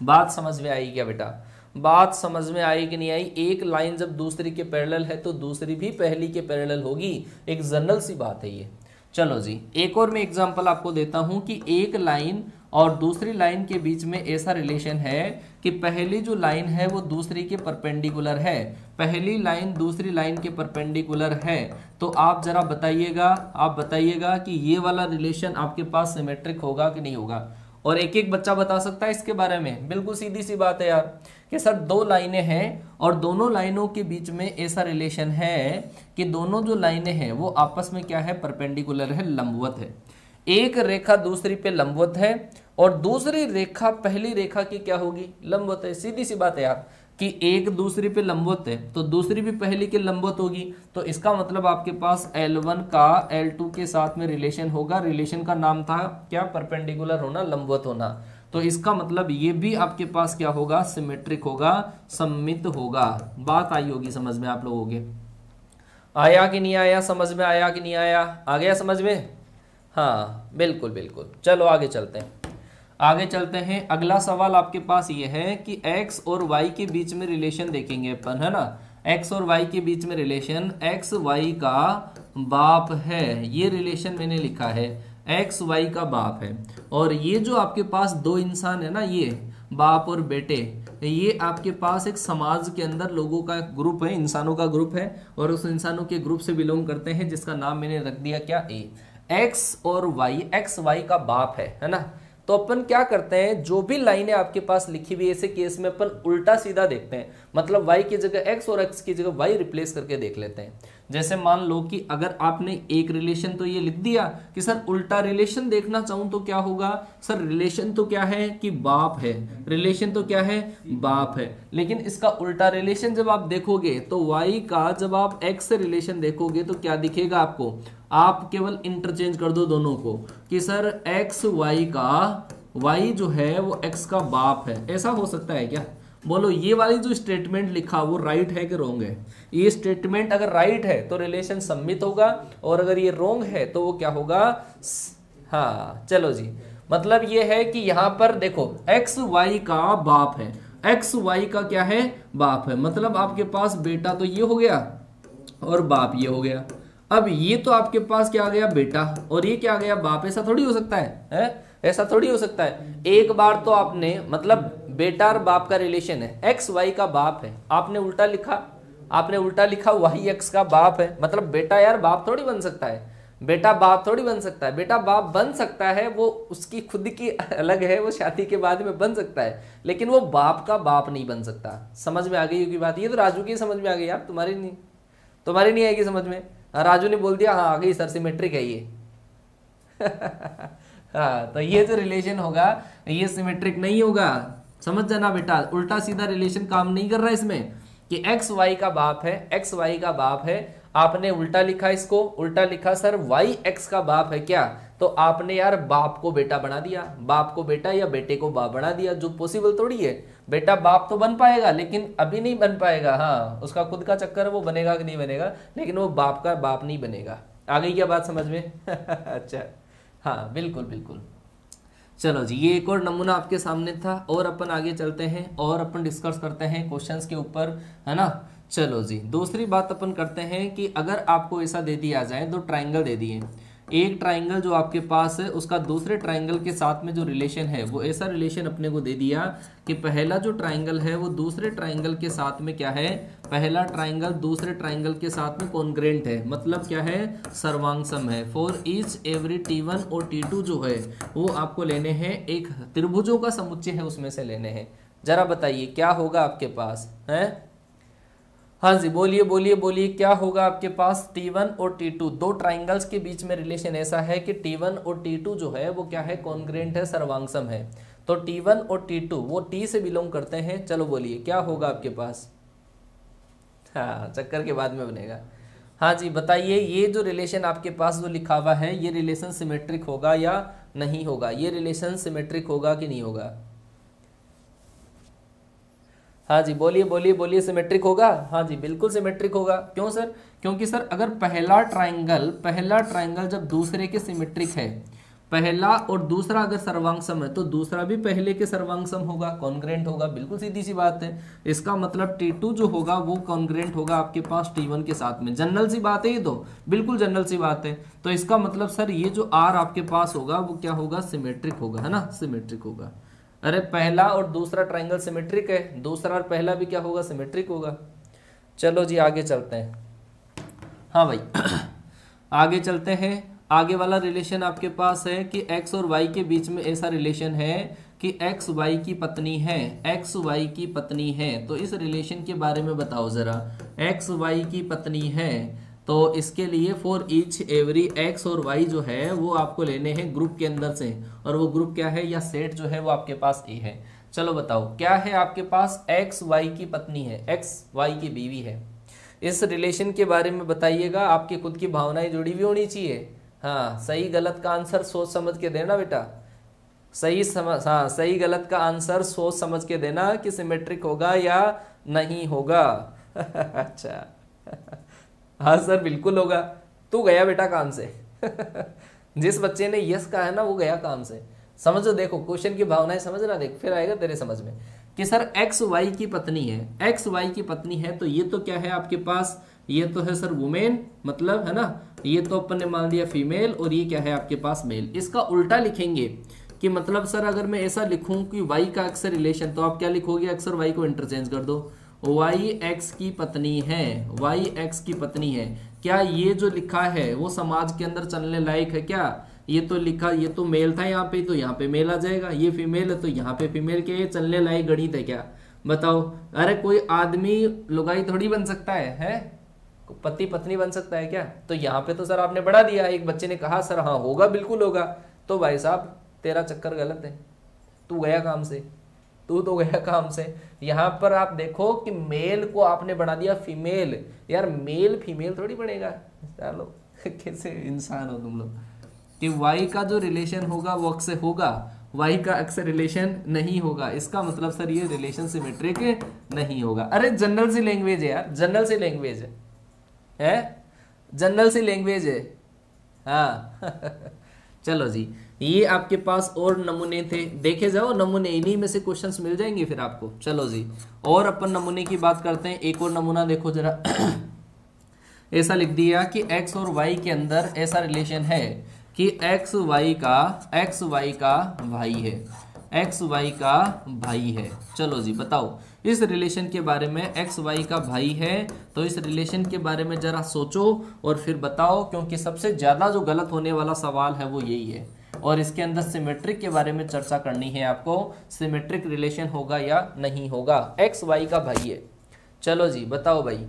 बात समझ में आई क्या बेटा, बात समझ में आई कि नहीं आई। एक लाइन जब दूसरी के पैरेलल है तो दूसरी भी पहली के पैरेलल होगी, एक जनरल सी बात है ये। चलो जी, एक और मैं एग्जांपल आपको देता हूं कि एक लाइन और दूसरी लाइन के बीच में ऐसा रिलेशन है कि पहली जो लाइन है वो दूसरी के परपेंडिकुलर है, पहली लाइन दूसरी लाइन के परपेंडिकुलर है। तो आप जरा बताइएगा, आप बताइएगा कि ये वाला रिलेशन आपके पास सिमेट्रिक होगा कि नहीं होगा। और एक एक बच्चा बता सकता है इसके बारे में। बिल्कुल सीधी सी बात है यार कि सर दो लाइनें हैं और दोनों लाइनों के बीच में ऐसा रिलेशन है कि दोनों जो लाइनें हैं वो आपस में क्या है, परपेंडिकुलर है, लंबवत है। एक रेखा दूसरी पे लंबवत है और दूसरी रेखा पहली रेखा की क्या होगी, लंबवत है। सीधी सी बात है यार कि एक दूसरी पे लंबवत है तो दूसरी भी पहली के लंबवत होगी। तो इसका मतलब आपके पास L1 का L2 के साथ में रिलेशन होगा। रिलेशन का नाम था क्या, परपेंडिकुलर होना, लंबवत होना। तो इसका मतलब ये भी आपके पास क्या होगा, सिमेट्रिक होगा, सममित होगा। बात आई होगी समझ में आप लोगों के। आया कि नहीं आया समझ में, आया कि नहीं आया, आ गया समझ में। हाँ बिल्कुल बिल्कुल। चलो आगे चलते हैं, आगे चलते हैं। अगला सवाल आपके पास ये है कि x और y के बीच में रिलेशन देखेंगे अपन, है ना। x और y के बीच में रिलेशन, x y का बाप है, ये रिलेशन मैंने लिखा है, x y का बाप है। और ये जो आपके पास दो इंसान है ना, ये बाप और बेटे, ये आपके पास एक समाज के अंदर लोगों का ग्रुप है, इंसानों का ग्रुप है, और उस इंसानों के ग्रुप से बिलोंग करते हैं जिसका नाम मैंने रख दिया क्या, ए। एक्स और वाई, एक्स वाई का बाप है ना। तो अपन क्या करते हैं, जो भी लाइनें आपके पास लिखी हुई है ऐसे केस में अपन उल्टा सीधा देखते हैं, मतलब y की जगह x और x की जगह y रिप्लेस करके देख लेते हैं। जैसे मान लो कि अगर आपने एक रिलेशन तो ये लिख दिया कि सर उल्टा रिलेशन देखना चाहूं तो क्या होगा, सर रिलेशन तो क्या है कि बाप है, रिलेशन तो क्या है, बाप है। लेकिन इसका उल्टा रिलेशन जब आप देखोगे तो y का जब आप x से रिलेशन देखोगे तो क्या दिखेगा आपको, आप केवल इंटरचेंज कर दो दोनों को कि सर x y का y जो है वो x का बाप है। ऐसा हो सकता है क्या, बोलो। ये वाली जो स्टेटमेंट लिखा वो राइट है कि रॉन्ग है। ये स्टेटमेंट अगर राइट है तो रिलेशन सम्मित होगा, और अगर ये रॉन्ग है तो वो क्या होगा, हाँ चलो जी। मतलब ये है कि यहां पर देखो एक्स वाई का बाप है, एक्स वाई का क्या है, बाप है। मतलब आपके पास बेटा तो ये हो गया और बाप ये हो गया। अब ये तो आपके पास क्या आ गया, बेटा, और ये क्या आ गया, बाप। ऐसा थोड़ी हो सकता है? ऐसा थोड़ी हो सकता है। एक बार तो आपने मतलब बेटा और बाप का रिलेशन है, एक्स वाई का बाप है, आपने उल्टा लिखा, आपने उल्टा लिखा वाई एक्स का बाप है, मतलब बेटा यार बाप थोड़ी बन सकता है, बेटा बाप थोड़ी बन सकता है। बेटा बाप बन सकता है, वो उसकी खुद की अलग है, वो शादी के बाद में बन सकता है, लेकिन वो बाप का बाप नहीं बन सकता। समझ में आ गई होगी बात। ये तो राजू की समझ में आ गई यार, तुम्हारी नहीं आएगी समझ में। राजू ने बोल दिया हाँ आ गई सर, सिमेट्रिक है ये। हाँ, तो ये जो रिलेशन होगा ये सिमेट्रिक नहीं होगा, समझ जाना बेटा। उल्टा सीधा रिलेशन काम नहीं कर रहा है इसमें कि एक्स वाई का बाप है, एक्स वाई का बाप है, आपने उल्टा लिखा, इसको उल्टा लिखा सर वाई एक्स का बाप है क्या, तो आपने यार बाप को बेटा बना दिया, बाप को बेटा या बेटे को बाप बना दिया, जो पॉसिबल थोड़ी है। बेटा बाप तो बन पाएगा लेकिन अभी नहीं बन पाएगा, हाँ उसका खुद का चक्कर है, वो बनेगा कि नहीं बनेगा, लेकिन वो बाप का बाप नहीं बनेगा। आ गई क्या बात समझ में? अच्छा हाँ बिल्कुल बिल्कुल। चलो जी, ये एक और नमूना आपके सामने था, और अपन आगे चलते हैं और अपन डिस्कस करते हैं क्वेश्चंस के ऊपर, है ना। चलो जी, दूसरी बात अपन करते हैं कि अगर आपको ऐसा दे दिया जाए, दो ट्राइंगल दे दिए, एक ट्राइंगल जो आपके पास है उसका दूसरे ट्राइंगल के साथ में जो रिलेशन है वो ऐसा रिलेशन अपने को दे दिया कि पहला जो ट्राइंगल है वो दूसरे ट्राइंगल के साथ में क्या है, पहला ट्राइंगल दूसरे ट्राइंगल के साथ में कॉन्ग्रेंट है, मतलब क्या है, सर्वांगसम है। फॉर ईच एवरी T1 और T2 जो है वो आपको लेने हैं, एक त्रिभुजों का समुच्चय है उसमें से लेने हैं। जरा बताइए क्या होगा आपके पास है? हाँ जी बोलिए बोलिए बोलिए, क्या होगा आपके पास? T1 और T2 दो ट्राइंगल्स के बीच में रिलेशन ऐसा है कि T1 और T2 जो है वो क्या है, कॉन्ग्रेंट है, सर्वांगसम है। तो T1 और T2 वो T से बिलोंग करते हैं। चलो बोलिए क्या होगा आपके पास? हाँ चक्कर के बाद में बनेगा। हाँ जी बताइए, ये जो रिलेशन आपके पास जो लिखा हुआ है ये रिलेशन सिमेट्रिक होगा या नहीं होगा? ये रिलेशन सिमेट्रिक होगा कि नहीं होगा? हाँ जी बोलिए बोलिए बोलिए, सिमेट्रिक होगा? हाँ जी बिल्कुल सिमेट्रिक होगा। क्यों सर? क्योंकि सर अगर पहला ट्राइंगल जब दूसरे के सिमेट्रिक है पहला और दूसरा अगर सर्वांग सम है तो दूसरा भी पहले के सर्वांग सम होगा, कॉन्ग्रेंट होगा, बिल्कुल सीधी सी बात है। इसका मतलब T2 जो होगा वो कॉन्ग्रेंट होगा आपके पास T1 के साथ में। जनरल सी बात है ये तो, बिल्कुल जनरल सी बात है। तो इसका मतलब सर ये जो R आपके पास होगा वो क्या होगा, सिमेट्रिक होगा, है ना, सिमेट्रिक होगा। अरे पहला और दूसरा ट्राइंगल सिमेट्रिक है, दूसरा और पहला भी क्या होगा, सिमेट्रिक होगा। चलो जी आगे चलते हैं। हाँ भाई आगे चलते हैं। आगे वाला रिलेशन आपके पास है कि x और y के बीच में ऐसा रिलेशन है कि x y की पत्नी है, x y की पत्नी है। तो इस रिलेशन के बारे में बताओ जरा। x y की पत्नी है तो इसके लिए फॉर ईच एवरी x और y जो है वो आपको लेने हैं ग्रुप के अंदर से, और वो ग्रुप क्या है या सेट जो है वो आपके पास A है। चलो बताओ क्या है आपके पास, x y की पत्नी है, x y की बीवी है। इस रिलेशन के बारे में बताइएगा, आपकी खुद की भावनाएं जुड़ी हुई होनी चाहिए। हाँ सही गलत का आंसर सोच समझ के देना बेटा, हाँ सही गलत का आंसर सोच समझ के देना कि सिमेट्रिक होगा या नहीं होगा। अच्छा हाँ सर बिल्कुल होगा। तू गया बेटा काम से। जिस बच्चे ने यस कहा है ना वो गया काम से। समझो, देखो क्वेश्चन की भावनाएं समझना, देख फिर आएगा तेरे समझ में कि सर एक्स वाई की पत्नी है, एक्स वाई की पत्नी है तो ये तो क्या है आपके पास, ये तो है सर वुमेन, मतलब है ना, ये तो अपन ने मान लिया फीमेल, और ये क्या है आपके पास मेल। इसका उल्टा लिखेंगे कि मतलब सर अगर मैं ऐसा लिखूं कि y का x से रिलेशन, तो आप क्या लिखोगे, x और y को इंटरचेंज कर दो। y x की पत्नी है, y x की पत्नी है। क्या ये जो लिखा है वो समाज के अंदर चलने लायक है क्या? ये तो लिखा, ये तो मेल था यहाँ पे, तो यहाँ पे मेल आ जाएगा, ये फीमेल है तो यहाँ पे फीमेल के, ये चलने लायक गणित है क्या? बताओ। अरे कोई आदमी लुगाई थोड़ी बन सकता है? पति पत्नी बन सकता है क्या? तो यहाँ पे तो सर आपने बढ़ा दिया। एक बच्चे ने कहा सर हाँ होगा, बिल्कुल होगा। तो भाई साहब तेरा चक्कर गलत है, तू गया काम से, तू तो गया काम से। यहाँ पर आप देखो कि मेल को आपने बना दिया फीमेल। यार मेल फीमेल थोड़ी बनेगा। चलो कैसे इंसान हो तुम लोग कि y का जो रिलेशन होगा वो x से होगा, y का x से रिलेशन नहीं होगा। इसका मतलब सर ये रिलेशन सिमेट्रिक नहीं होगा। अरे जनरल सी लैंग्वेज है यार, जनरल सी लैंग्वेज है, जनरल सी लैंग्वेज है। हाँ चलो जी, ये आपके पास और नमूने थे, देखे जाओ नमूने, इन्हीं में से क्वेश्चंस मिल जाएंगे फिर आपको। चलो जी, और अपन नमूने की बात करते हैं। एक और नमूना देखो जरा। ऐसा लिख दिया कि x और y के अंदर ऐसा रिलेशन है कि x y का भाई है, x y का भाई है। चलो जी बताओ इस रिलेशन के बारे में, x y का भाई है तो इस रिलेशन के बारे में जरा सोचो और फिर बताओ, क्योंकि सबसे ज्यादा जो गलत होने वाला सवाल है वो यही है। और इसके अंदर सिमेट्रिक के बारे में चर्चा करनी है आपको, सिमेट्रिक रिलेशन होगा या नहीं होगा। x y का भाई है, चलो जी बताओ भाई।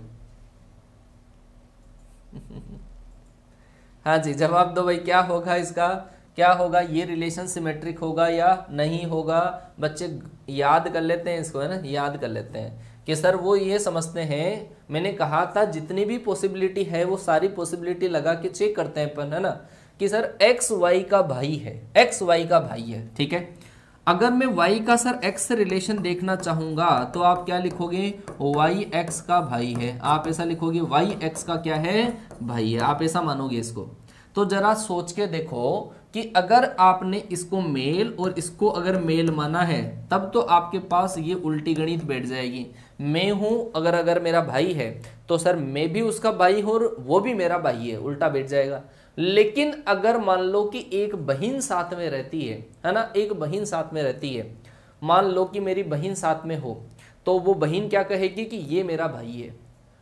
हाँ जी जवाब दो भाई, क्या होगा इसका, क्या होगा, ये रिलेशन सिमेट्रिक होगा या नहीं होगा? बच्चे याद कर लेते हैं इसको, है ना, याद कर लेते हैं कि सर वो ये समझते हैं, मैंने कहा था जितनी भी पॉसिबिलिटी है वो सारी पॉसिबिलिटी लगा के चेक करते हैं अपन, है ना, कि सर एक्स वाई का भाई है, एक्स वाई का भाई है, ठीक है। अगर मैं y का सर x से रिलेशन देखना चाहूंगा तो आप क्या लिखोगे, y x का भाई है। आप ऐसा लिखोगे y x का क्या है, भाई है, आप ऐसा मानोगे इसको। तो जरा सोच के देखो कि अगर आपने इसको मेल और इसको अगर मेल माना है तब तो आपके पास ये उल्टी गणित बैठ जाएगी। मैं हूं अगर मेरा भाई है तो सर मैं भी उसका भाई हूं और वो भी मेरा भाई है, उल्टा बैठ जाएगा। लेकिन अगर मान लो कि एक बहन साथ में रहती है ना, एक बहन साथ में रहती है, मान लो कि मेरी बहन साथ में हो, तो वो बहन क्या कहेगी कि ये मेरा भाई है,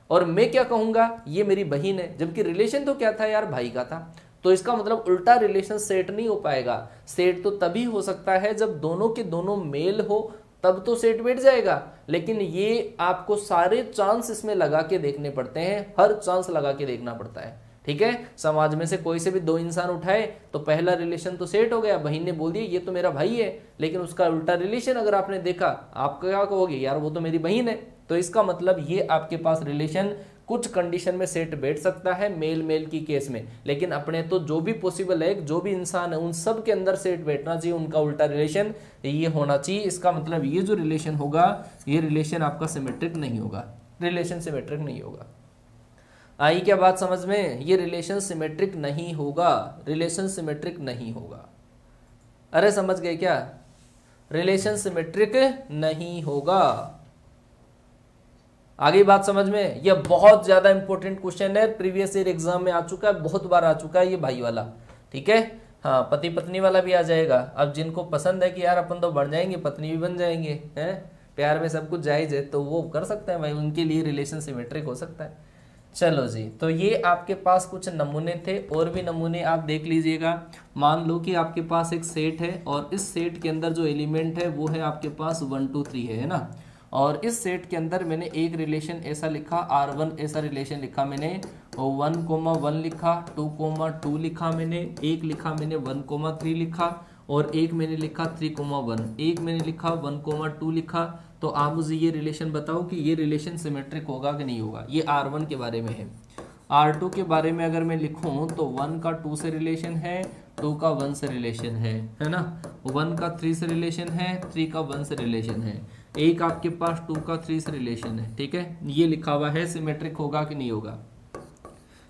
और मैं क्या कहूंगा ये मेरी बहन है, जबकि रिलेशन तो क्या था यार, भाई का था। तो इसका मतलब उल्टा रिलेशन सेट नहीं हो पाएगा। सेट तो तभी हो सकता है जब दोनों के दोनों मेल हो, तब तो सेट बैठ जाएगा। लेकिन ये आपको सारे चांस इसमें लगा के देखने पड़ते हैं, हर चांस लगा के देखना पड़ता है, ठीक है। समाज में से कोई से भी दो इंसान उठाए तो पहला रिलेशन तो सेट हो गया, बहन ने बोल दिया ये तो मेरा भाई है, लेकिन उसका उल्टा रिलेशन अगर आपने देखा, आप क्या कहोगे, यार वो तो मेरी बहन है। तो इसका मतलब ये आपके पास रिलेशन कुछ कंडीशन में सेट बैठ सकता है मेल मेल की केस में, लेकिन अपने तो जो भी पॉसिबल है, जो भी इंसान है, उन सब के अंदर सेट बैठना चाहिए, उनका उल्टा रिलेशन ये होना चाहिए। इसका मतलब ये जो रिलेशन होगा ये रिलेशन आपका सिमेट्रिक नहीं होगा, रिलेशन सिमेट्रिक नहीं होगा। आई क्या बात समझ में? ये रिलेशन सिमेट्रिक नहीं होगा, रिलेशन सिमेट्रिक नहीं होगा, अरे समझ गए क्या, रिलेशन सिमेट्रिक नहीं होगा। आगे बात समझ में, यह बहुत ज्यादा इंपॉर्टेंट क्वेश्चन है, प्रीवियस ईयर एग्जाम में आ चुका है, बहुत बार आ चुका है ये भाई वाला, ठीक है। हाँ, पति पत्नी वाला भी आ जाएगा। अब जिनको पसंद है कि यार अपन तो बढ़ जाएंगे, पत्नी भी बन जाएंगे, हैं, प्यार में सब कुछ जायज है, तो वो कर सकते हैं भाई, उनके लिए रिलेशन सिमेट्रिक हो सकता है। चलो जी, तो ये आपके पास कुछ नमूने थे, और भी नमूने आप देख लीजिएगा। मान लो कि आपके पास एक सेट है, और इस सेट के अंदर जो एलिमेंट है वो है आपके पास 1 2 3 है ना। और इस सेट के अंदर मैंने एक रिलेशन ऐसा लिखा, R1 ऐसा रिलेशन लिखा मैंने, 1,1 लिखा, 2,2 लिखा मैंने, एक लिखा मैंने 1,3 लिखा, और एक मैंने लिखा 3,1, एक मैंने लिखा 1,2 लिखा। तो आप मुझे ये रिलेशन बताओ कि ये रिलेशन सिमेट्रिक होगा कि नहीं होगा। ये R1 के बारे में है। R2 के बारे में अगर मैं लिखूं तो 1 का 2 से रिलेशन है, 2 का 1 से रिलेशन है ना, 1 का 3 से रिलेशन है, 3 का 1 से रिलेशन है, एक आपके पास 2 का 3 से रिलेशन है, ठीक है। ये लिखा हुआ है, सिमेट्रिक होगा कि नहीं होगा।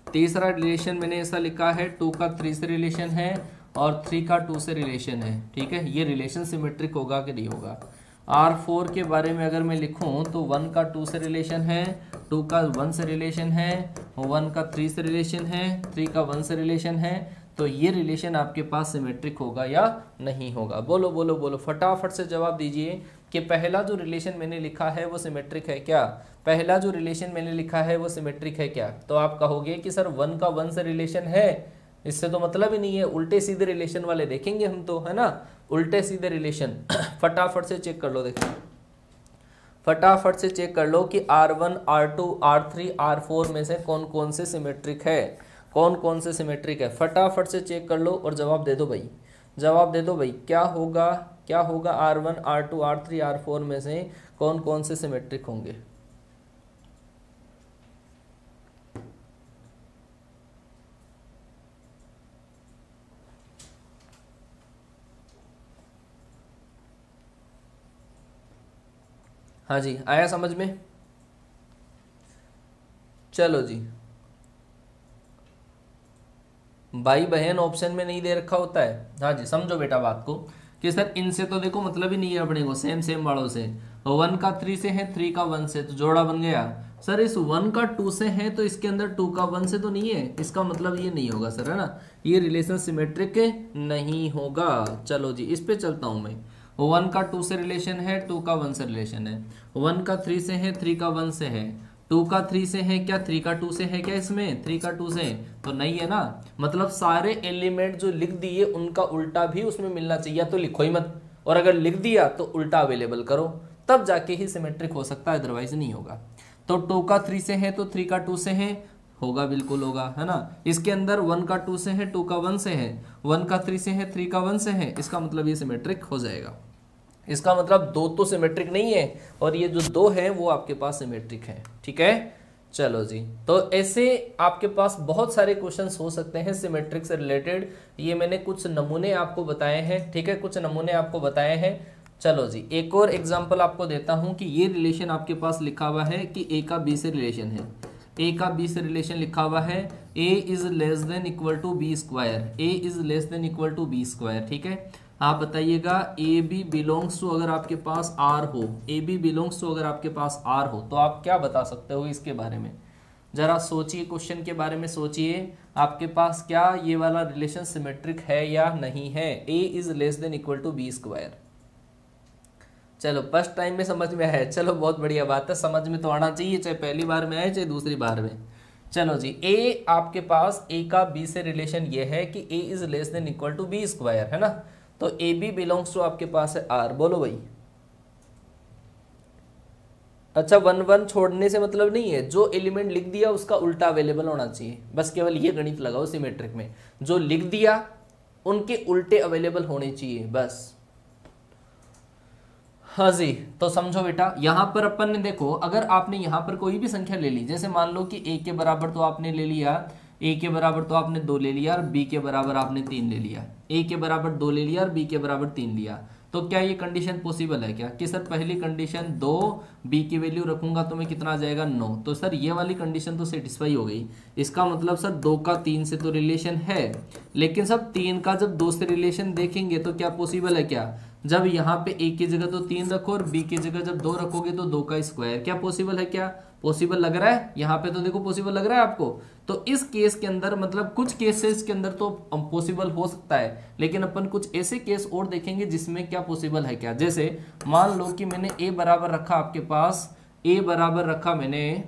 तीसरा रिलेशन मैंने ऐसा लिखा है, 2 का 3 से रिलेशन है और 3 का 2 से रिलेशन है, ठीक है। ये रिलेशन सिमेट्रिक होगा कि नहीं होगा। R4 के बारे में अगर मैं लिखूं तो 1 का 2 से रिलेशन है, 2 का 1 से रिलेशन है, 1 का 3 से रिलेशन है, 3 का 1 से रिलेशन है। तो ये रिलेशन आपके पास सिमेट्रिक होगा या नहीं होगा। बोलो बोलो बोलो, फटाफट से जवाब दीजिए कि पहला जो रिलेशन मैंने लिखा है वो सिमेट्रिक है क्या। पहला जो रिलेशन मैंने लिखा है वो सिमेट्रिक है क्या। तो आप कहोगे कि सर 1 का 1 से रिलेशन है, इससे तो मतलब ही नहीं है, उल्टे सीधे रिलेशन वाले देखेंगे हम तो, है ना, उल्टे सीधे रिलेशन। फटाफट से चेक कर लो, देखो फटाफट से चेक कर लो कि R1 R2 R3 R4 में से कौन कौन से सिमेट्रिक है, कौन कौन से सिमेट्रिक है। फटाफट से चेक कर लो और जवाब दे दो भाई, जवाब दे दो भाई। क्या होगा, क्या होगा, R1 R2 R3 R4 में से कौन कौन से सिमेट्रिक होंगे। हाँ जी, आया समझ में। चलो जी, भाई बहन ऑप्शन में नहीं दे रखा होता है। हाँ जी, समझो बेटा बात को कि सर इनसे तो देखो मतलब ही नहीं है अपने को, सेम सेम वालों से। 1 का 3 से है, 3 का 1 से, तो जोड़ा बन गया। सर इस 1 का 2 से है तो इसके अंदर 2 का 1 से तो नहीं है, इसका मतलब ये नहीं होगा सर, है ना, ये रिलेशन सिमेट्रिक नहीं होगा। चलो जी, इस पे चलता हूं मैं। 1 का 2 से रिलेशन है, 2 का 1 से रिलेशन है, 1 का 3 से है, 3 का 1 से है, 2 का 3 से है, क्या 3 का 2 से है क्या, इसमें 3 का 2 से तो नहीं है ना। मतलब सारे एलिमेंट जो लिख दिए उनका उल्टा भी उसमें मिलना चाहिए, या तो लिखो ही मत, और अगर लिख दिया तो उल्टा अवेलेबल करो, तब जाके ही सिमेट्रिक हो सकता है, अदरवाइज नहीं होगा। तो 2 का 3 से है तो 3 का 2 से है, होगा, बिल्कुल होगा, है ना। इसके अंदर 1 का 2 से है, 2 का 1 से है, 1 का 3 से है, 3 का 1 से है, इसका मतलब ये सिमेट्रिक हो जाएगा। इसका मतलब दो तो सिमेट्रिक नहीं है, और ये जो दो है वो आपके पास सिमेट्रिक है, ठीक है। चलो जी, तो ऐसे आपके पास बहुत सारे क्वेश्चंस हो सकते हैं सिमेट्रिक से रिलेटेड। ये मैंने कुछ नमूने आपको बताए हैं, ठीक है, कुछ नमूने आपको बताए हैं। चलो जी, एक और एग्जांपल आपको देता हूं कि ये रिलेशन आपके पास लिखा हुआ है कि ए का बी से रिलेशन है, ए का बी से रिलेशन लिखा हुआ है, A is less than equal to B square, A is less than equal to B square, ठीक है। आप बताइएगा ए बी बिलोंग्स टू, अगर आपके पास आर हो, ए बी बिलोंग्स टू अगर आपके पास आर हो, तो आप क्या बता सकते हो इसके बारे में। जरा सोचिए, क्वेश्चन के बारे में सोचिए, आपके पास क्या ये वाला रिलेशन सिमेट्रिक है या नहीं है। A is less than equal to B square. चलो फर्स्ट टाइम में समझ में आया, चलो बहुत बढ़िया बात है, समझ में तो आना चाहिए, चाहे पहली बार में आए चाहे दूसरी बार में। चलो जी, ए आपके पास ए का बी से रिलेशन ये है कि A is less than equal to B square, है ना। तो ए बी बिलोंग्स टू आपके पास है आर, बोलो भाई। अच्छा, 1 1 छोड़ने से मतलब नहीं है, जो एलिमेंट लिख दिया उसका उल्टा अवेलेबल होना चाहिए, बस केवल ये गणित लगाओ सिमेट्रिक में, जो लिख दिया उनके उल्टे अवेलेबल होने चाहिए, बस। हाँ जी, तो समझो बेटा, यहां पर अपन ने देखो, अगर आपने यहां पर कोई भी संख्या ले ली, जैसे मान लो कि ए के बराबर तो आपने ले लिया, ए के बराबर तो आपने 2 ले लिया, और बी के बराबर आपने 3 ले लिया, ए के बराबर 2 ले लिया और बी के बराबर 3 लिया, तो क्या ये कंडीशन पॉसिबल है क्या कि सर पहली कंडीशन 2 बी की वैल्यू रखूंगा तो मैं कितना आ जाएगा 9, तो सर ये वाली कंडीशन तो सेटिस्फाई हो गई। इसका मतलब सर 2 का 3 से तो रिलेशन है, लेकिन सब 3 का जब 2 से रिलेशन देखेंगे तो क्या पॉसिबल है क्या, जब यहाँ पे ए की जगह तो 3 रखो और बी की जगह जब 2 रखोगे तो 2 का स्क्वायर, क्या पॉसिबल है क्या, पॉसिबल लग रहा है, यहाँ पे तो देखो पॉसिबल लग रहा है आपको। तो इस केस के अंदर मतलब कुछ केसेस के अंदर तो पॉसिबल हो सकता है, लेकिन अपन कुछ ऐसे केस और देखेंगे जिसमें क्या पॉसिबल है क्या। जैसे मान लो कि मैंने ए बराबर रखा आपके पास, ए बराबर रखा मैंने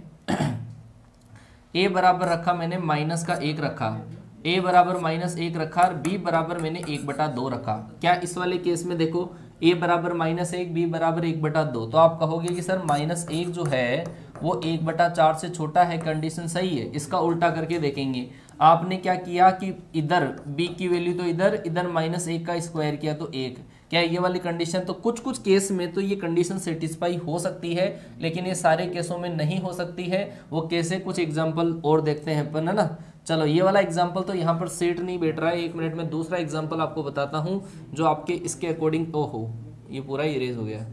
ए बराबर रखा मैंने -1 रखा, ए बराबर -1 रखा और बी बराबर मैंने 1/2 रखा। क्या इस वाले केस में देखो ए बराबर -1 बी बराबर 1/2, तो आप कहोगे कि सर -1 जो है वो 1/4 से छोटा है, कंडीशन सही है। इसका उल्टा करके देखेंगे, आपने क्या किया कि इधर b की वैल्यू तो इधर इधर -1 का स्क्वायर किया तो 1, क्या ये वाली कंडीशन, तो कुछ कुछ केस में तो ये कंडीशन सेटिस्फाई हो सकती है, लेकिन ये सारे केसों में नहीं हो सकती है। वो कैसे, कुछ एग्जाम्पल और देखते हैं अपन, है ना। चलो ये वाला एग्जाम्पल तो यहाँ पर सेट नहीं बैठ रहा है, 1 मिनट में दूसरा एग्जाम्पल आपको बताता हूँ जो आपके इसके अकॉर्डिंग, ओहो ये पूरा ही इरेज हो गया,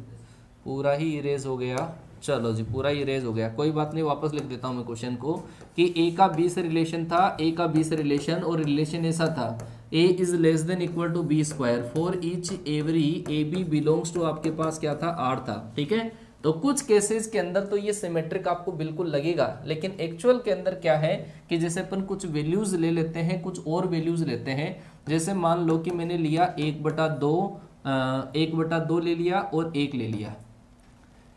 पूरा ही इरेज हो गया। चलो जी पूरा ही इरेज हो गया, कोई बात नहीं, वापस लिख देता हूँ मैं क्वेश्चन को कि ए का बी से रिलेशन था, ए का बी से रिलेशन, और रिलेशन ऐसा था A is less than equal to B square for each every A B belongs to, आपके पास क्या था आर था, ठीक है। तो कुछ केसेस के अंदर तो ये सिमेट्रिक आपको बिल्कुल लगेगा, लेकिन एक्चुअल के अंदर क्या है कि जैसे अपन कुछ वैल्यूज ले लेते हैं, कुछ और वैल्यूज लेते हैं। जैसे मान लो कि मैंने लिया 1/2 ले लिया और 1 ले लिया,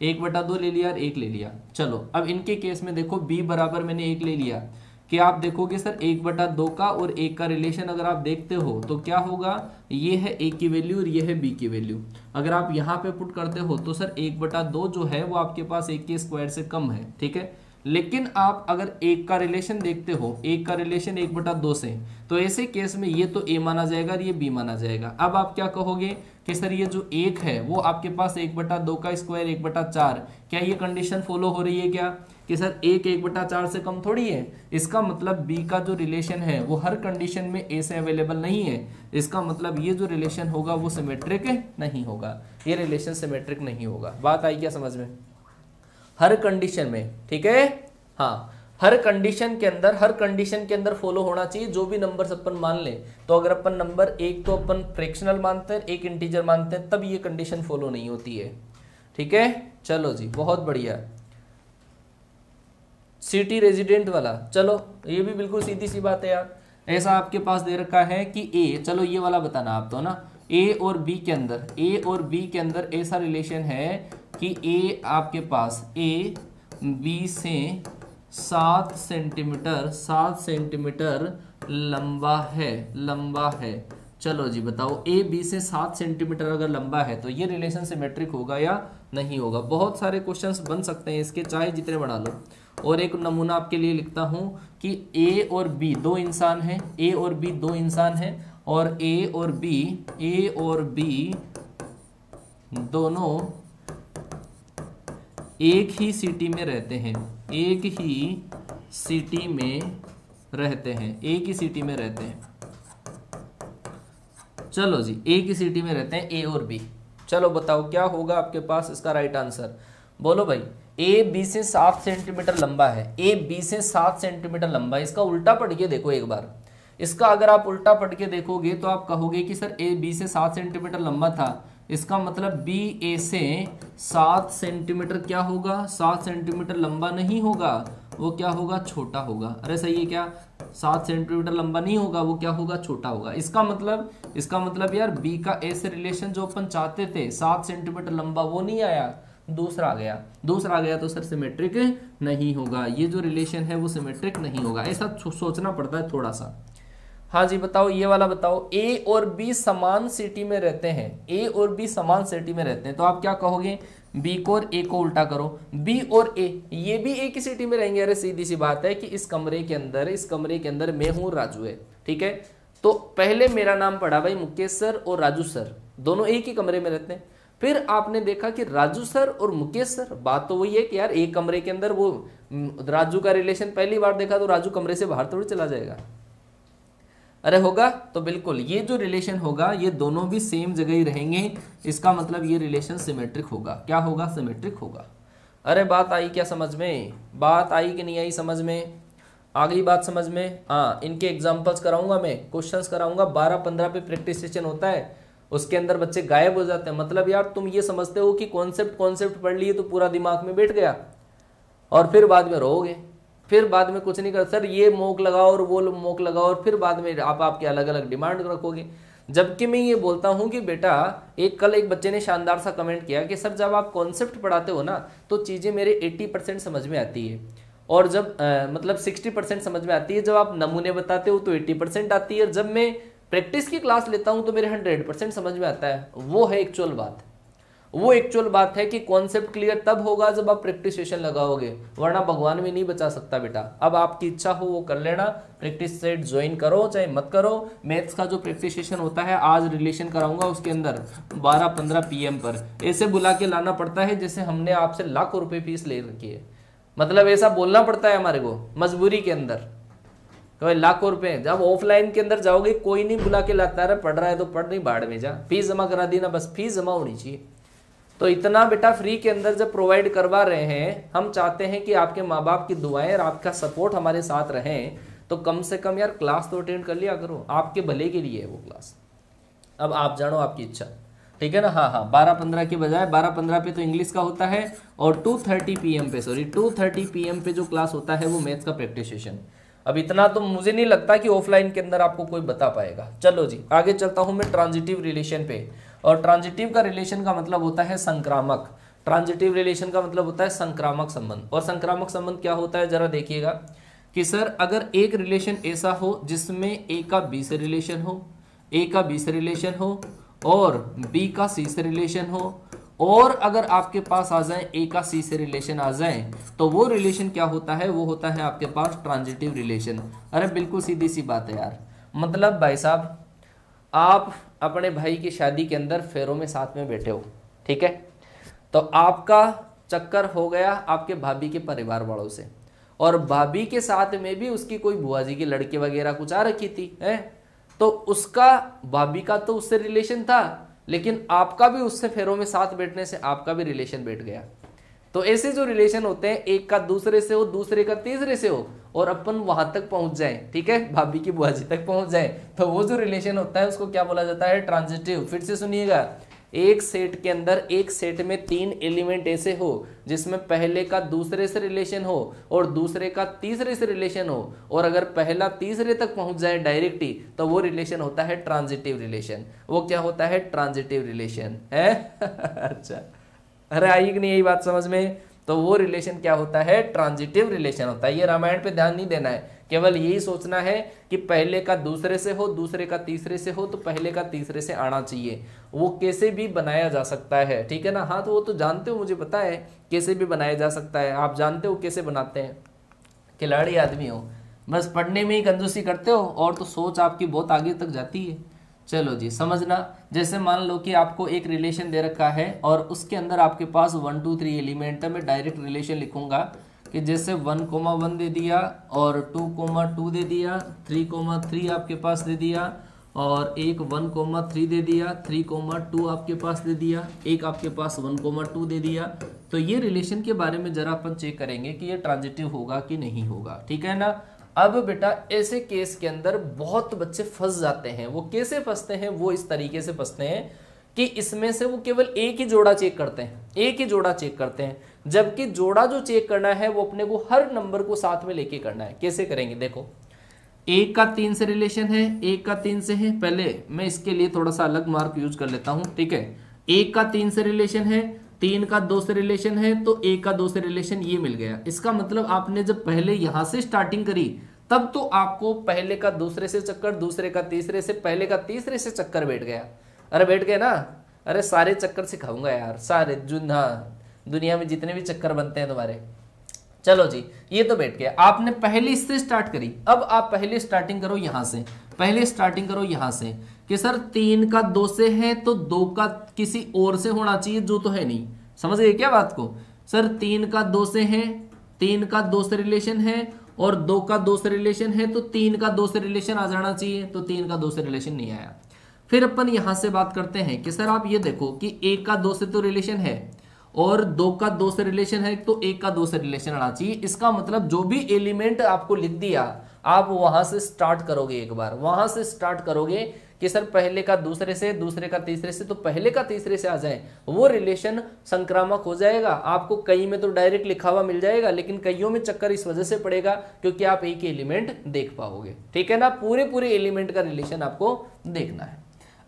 1/2 ले लिया और 1 ले लिया। चलो अब इनके केस में देखो b बराबर मैंने 1 ले लिया, कि आप देखोगे सर 1/2 का और 1 का रिलेशन अगर आप देखते हो तो क्या होगा, ये है a की वैल्यू और ये है b की वैल्यू। अगर आप यहाँ पे पुट करते हो तो सर 1/2 जो है वो आपके पास 1 के स्क्वायर से कम है, ठीक है। लेकिन आप अगर 1 का रिलेशन देखते हो, 1 का रिलेशन 1/2 से, तो ऐसे केस में ये तो a माना जाएगा और ये b माना जाएगा। अब आप क्या कहोगे कि सर ये जो 1 है वो आपके पास 1/2 का स्क्वायर 1/4, क्या ये कंडीशन फॉलो हो रही है क्या कि सर 1/4 से कम थोड़ी है। इसका मतलब b का जो रिलेशन है वो हर कंडीशन में a से अवेलेबल नहीं है। इसका मतलब ये जो रिलेशन होगा वो सिमेट्रिक नहीं होगा, ये रिलेशन सिमेट्रिक नहीं होगा। बात आई क्या समझ में, हर कंडीशन में, ठीक है। हाँ हर कंडीशन के अंदर फॉलो होना चाहिए। जो भी नंबर्स अपन मान लें, तो अगर अपन नंबर 1 तो अपन फ्रैक्शनल मानते हैं, 1 इंटीजर मानते हैं, तब ये कंडीशन फॉलो नहीं होती है, ठीक है। चलो जी बहुत बढ़िया, सिटी रेजिडेंट वाला, चलो ये भी बिल्कुल सीधी सी बात है यार। ऐसा आपके पास दे रखा है कि ए, चलो ये वाला बताना आप तो ना, ए और बी के अंदर ऐसा रिलेशन है कि ए आपके पास ए बी से 7 सेंटीमीटर लंबा है। चलो जी बताओ ए बी से 7 सेंटीमीटर अगर लंबा है तो ये रिलेशन सिमेट्रिक होगा या नहीं होगा। बहुत सारे क्वेश्चंस बन सकते हैं इसके, चाहे जितने बना लो। और एक नमूना आपके लिए लिखता हूं कि ए और बी दो इंसान हैं, और ए और बी दोनों एक ही सिटी में रहते हैं, एक ही सिटी में रहते हैं। चलो जी एक ही सिटी में रहते हैं ए और बी। चलो बताओ क्या होगा आपके पास इसका राइट आंसर, बोलो भाई। ए बी से 7 सेंटीमीटर लंबा है, ए बी से 7 सेंटीमीटर लंबा है। इसका उल्टा पढ़ के देखो एक बार, इसका अगर आप उल्टा पढ़ के देखोगे तो आप कहोगे कि सर ए बी से 7 सेंटीमीटर लंबा था, इसका मतलब बी ए से 7 सेंटीमीटर क्या होगा, 7 सेंटीमीटर लंबा नहीं होगा, वो क्या होगा, छोटा होगा। अरे सही है क्या, 7 सेंटीमीटर लंबा नहीं होगा, वो क्या होगा, छोटा होगा। इसका मतलब यार बी का ए से रिलेशन जो अपन चाहते थे 7 सेंटीमीटर लंबा, वो नहीं आया, दूसरा आ गया तो सर सिमेट्रिक नहीं होगा। ये जो रिलेशन है वो सिमेट्रिक नहीं होगा, ऐसा सोचना पड़ता है थोड़ा सा। हाँ जी बताओ ये वाला बताओ, ए और बी समान सिटी में रहते हैं, तो आप क्या कहोगे, बी को और ए को उल्टा करो, बी और ए ये भी एक ही सिटी में रहेंगे। अरे सीधी सी बात है कि इस कमरे के अंदर मैं हूं, राजू है, ठीक है। तो पहले मेरा नाम पड़ा भाई मुकेश सर और राजू सर, दोनों एक ही कमरे में रहते हैं। फिर आपने देखा कि राजू सर और मुकेश सर, बात तो वही है कि यार एक कमरे के अंदर वो राजू का रिलेशन पहली बार देखा तो राजू कमरे से बाहर थोड़ी चला जाएगा। अरे होगा, तो बिल्कुल ये जो रिलेशन होगा ये दोनों भी सेम जगह ही रहेंगे, इसका मतलब ये रिलेशन सिमेट्रिक होगा। क्या होगा? सिमेट्रिक होगा। अरे बात आई क्या समझ में? बात आई कि नहीं आई समझ में? आ गई बात समझ में? हाँ, इनके एग्जांपल्स कराऊंगा मैं, क्वेश्चंस कराऊंगा। 12-15 पे प्रैक्टिस सेशन होता है, उसके अंदर बच्चे गायब हो जाते हैं। मतलब यार तुम ये समझते हो कि कॉन्सेप्ट पढ़ लिए तो पूरा दिमाग में बैठ गया और फिर बाद में रोओगे, फिर बाद में कुछ नहीं कर सर ये मॉक लगाओ और वो मॉक लगाओ और फिर बाद में आप आपके अलग अलग डिमांड रखोगे। जबकि मैं ये बोलता हूं कि बेटा कल एक बच्चे ने शानदार सा कमेंट किया कि सर जब आप कॉन्सेप्ट पढ़ाते हो ना तो चीज़ें मेरे 80% समझ में आती है, और जब मतलब 60% समझ में आती है। जब आप नमूने बताते हो तो 80% आती है, और जब मैं प्रैक्टिस की क्लास लेता हूं तो मेरे 100% समझ में आता है। वो है एक्चुअल बात। वो एक्चुअल बात है कि कॉन्सेप्ट क्लियर तब होगा जब आप प्रैक्टिस सेशन लगाओगे, वरना भगवान भी नहीं बचा सकता बेटा। अब आपकी इच्छा हो वो कर लेना, प्रैक्टिस सेट ज्वाइन करो चाहे मत करो। मैथ्स का जो प्रैक्टिस सेशन होता है आज रिलेशन कराऊंगा उसके अंदर 12-15 PM पर। ऐसे बुला के लाना पड़ता है जैसे हमने आपसे लाखों रुपए फीस ले रखी है। मतलब ऐसा बोलना पड़ता है हमारे को मजबूरी के अंदर, तो लाखों रुपए। जब ऑफलाइन के अंदर जाओगे कोई नहीं बुला के लाता है, पढ़ रहा है तो पढ़, नहीं बाढ़ में जा, फीस जमा करा दी ना, बस फीस जमा होनी चाहिए। तो इतना बेटा फ्री के अंदर जब प्रोवाइड करवा रहे हैं, हम चाहते हैं कि आपके माँ बाप की दुआएं और आपका सपोर्ट हमारे साथ रहें, तो कम से कम यार क्लास तो अटेंड कर लिया करो, आपके भले के लिए है वो क्लास। अब आप जानो आपकी इच्छा, ठीक है ना। हाँ, 12-15 के बजाय 12-15 पे तो इंग्लिश का होता है, और 2:30 PM पे 2:30 PM पे जो क्लास होता है वो मैथ्स का प्रैक्टिस सेशन। अब इतना तो मुझे नहीं लगता कि ऑफलाइन के अंदर आपको कोई बता पाएगा। चलो जी आगे चलता हूं मैं ट्रांजिटिव रिलेशन पे। और ट्रांजिटिव का रिलेशन का मतलब होता है संक्रामक। ट्रांजिटिव रिलेशन का मतलब होता है संक्रामक संबंध। और संक्रामक संबंध क्या होता है जरा देखिएगा कि सर अगर एक रिलेशन ऐसा हो जिसमें ए का बी से रिलेशन हो, ए का बी से रिलेशन हो और बी का सी से रिलेशन हो, और अगर आपके पास आ जाए ए का सी से रिलेशन आ जाए, तो वो रिलेशन क्या होता है? वो होता है आपके पास ट्रांजिटिव रिलेशन। अरे बिल्कुल सीधी सी बात है यार। मतलब भाई साहब आप अपने भाई की शादी के अंदर फेरों में साथ में बैठे हो, ठीक है, तो आपका चक्कर हो गया आपके भाभी के परिवार वालों से, और भाभी के साथ में भी उसकी कोई बुआ जी की लड़की वगैरह कुछ आ रखी थी है, तो उसका भाभी का तो उससे रिलेशन था, लेकिन आपका भी उससे फेरों में साथ बैठने से आपका भी रिलेशन बैठ गया। तो ऐसे जो रिलेशन होते हैं, एक का दूसरे से हो, दूसरे का तीसरे से हो, और अपन वहां तक पहुंच जाए, ठीक है, भाभी की बुआ जी तक पहुंच जाए, तो वो जो रिलेशन होता है उसको क्या बोला जाता है? ट्रांजिटिव। फिर से सुनिएगा, एक सेट के अंदर, एक सेट में 3 एलिमेंट ऐसे हो जिसमें पहले का दूसरे से रिलेशन हो और दूसरे का तीसरे से रिलेशन हो, और अगर पहला तीसरे तक पहुंच जाए डायरेक्ट ही, तो वो रिलेशन होता है ट्रांजिटिव रिलेशन। वो क्या होता है? ट्रांजिटिव रिलेशन है। अच्छा, अरे आई कि नहीं यही बात समझ में? तो वो रिलेशन क्या होता है? ट्रांजिटिव रिलेशन होता है। ये रामायण पे ध्यान नहीं देना है, केवल यही सोचना है कि पहले का दूसरे से हो, दूसरे का तीसरे से हो, तो पहले का तीसरे से आना चाहिए। वो कैसे भी बनाया जा सकता है, ठीक है ना। हाँ, तो वो तो जानते हो, मुझे पता है कैसे भी बनाया जा सकता है। आप जानते हो कैसे बनाते हैं, खिलाड़ी आदमी हो, बस पढ़ने में ही कंजूसी करते हो, और तो सोच आपकी बहुत आगे तक जाती है। चलो जी समझना, जैसे मान लो कि आपको एक रिलेशन दे रखा है और उसके अंदर आपके पास 1 2 3 एलिमेंट है। मैं डायरेक्ट रिलेशन लिखूंगा कि जैसे 1,1 दे दिया और 2,2 दे दिया, 3,3 आपके पास दे दिया, और एक 1,3 दे दिया, 3,2 आपके पास दे दिया, एक आपके पास 1,2 दे दिया। तो ये रिलेशन के बारे में जरा अपन चेक करेंगे कि ये ट्रांजिटिव होगा कि नहीं होगा, ठीक है ना। अब बेटा ऐसे केस के अंदर बहुत बच्चे फंस जाते हैं। वो कैसे फंसते हैं? वो इस तरीके से फंसते हैं कि इसमें से वो केवल एक ही जोड़ा चेक करते हैं, एक ही जोड़ा चेक करते हैं, जबकि जोड़ा जो चेक करना है वो अपने को हर नंबर को साथ में लेके करना है। कैसे करेंगे देखो, एक का 3 से रिलेशन है, एक का 3 से है। पहले मैं इसके लिए थोड़ा सा अलग मार्क यूज कर लेता हूं, ठीक है। एक का 3 से रिलेशन है, 3 का 2 से रिलेशन है, तो एक का 2 से रिलेशन ये मिल गया। इसका मतलब आपने जब पहले यहां से स्टार्टिंग करी तब तो आपको पहले का दूसरे से चक्कर, दूसरे का तीसरे से, पहले का तीसरे से चक्कर बैठ गया। अरे बैठ गए ना, अरे सारे चक्कर सिखाऊंगा यार, सारे जो हाँ दुनिया में जितने भी चक्कर बनते हैं तुम्हारे। चलो जी, ये तो बैठ गया। आपने पहले इससे स्टार्ट करी, अब आप पहले स्टार्टिंग करो यहां से, पहले स्टार्टिंग करो यहां से कि सर 3 का 2 से है तो 2 का किसी और से होना चाहिए, जो तो है नहीं। समझ गए क्या बात को? सर 3 का 2 से है, 3 का 2 से रिलेशन है, और 2 का 2 से रिलेशन है तो 3 का 2 से रिलेशन आ जाना चाहिए, तो 3 का 2 से रिलेशन नहीं आया। फिर अपन यहां से बात करते हैं कि सर आप ये देखो कि 1 का 2 से तो रिलेशन है और 2 का 2 से रिलेशन है, तो 1 का 2 से रिलेशन आना चाहिए। इसका मतलब जो भी एलिमेंट आपको लिख दिया आप वहां से स्टार्ट करोगे, एक बार वहां से स्टार्ट करोगे कि सर पहले का दूसरे से, दूसरे का तीसरे से, तो पहले का तीसरे से आ जाए वो रिलेशन संक्रामक हो जाएगा। आपको कई में तो डायरेक्ट लिखा हुआ मिल जाएगा, लेकिन कईयों में चक्कर इस वजह से पड़ेगा क्योंकि आप एक ही एलिमेंट देख पाओगे। ठीक है ना, पूरे एलिमेंट का रिलेशन आपको देखना है।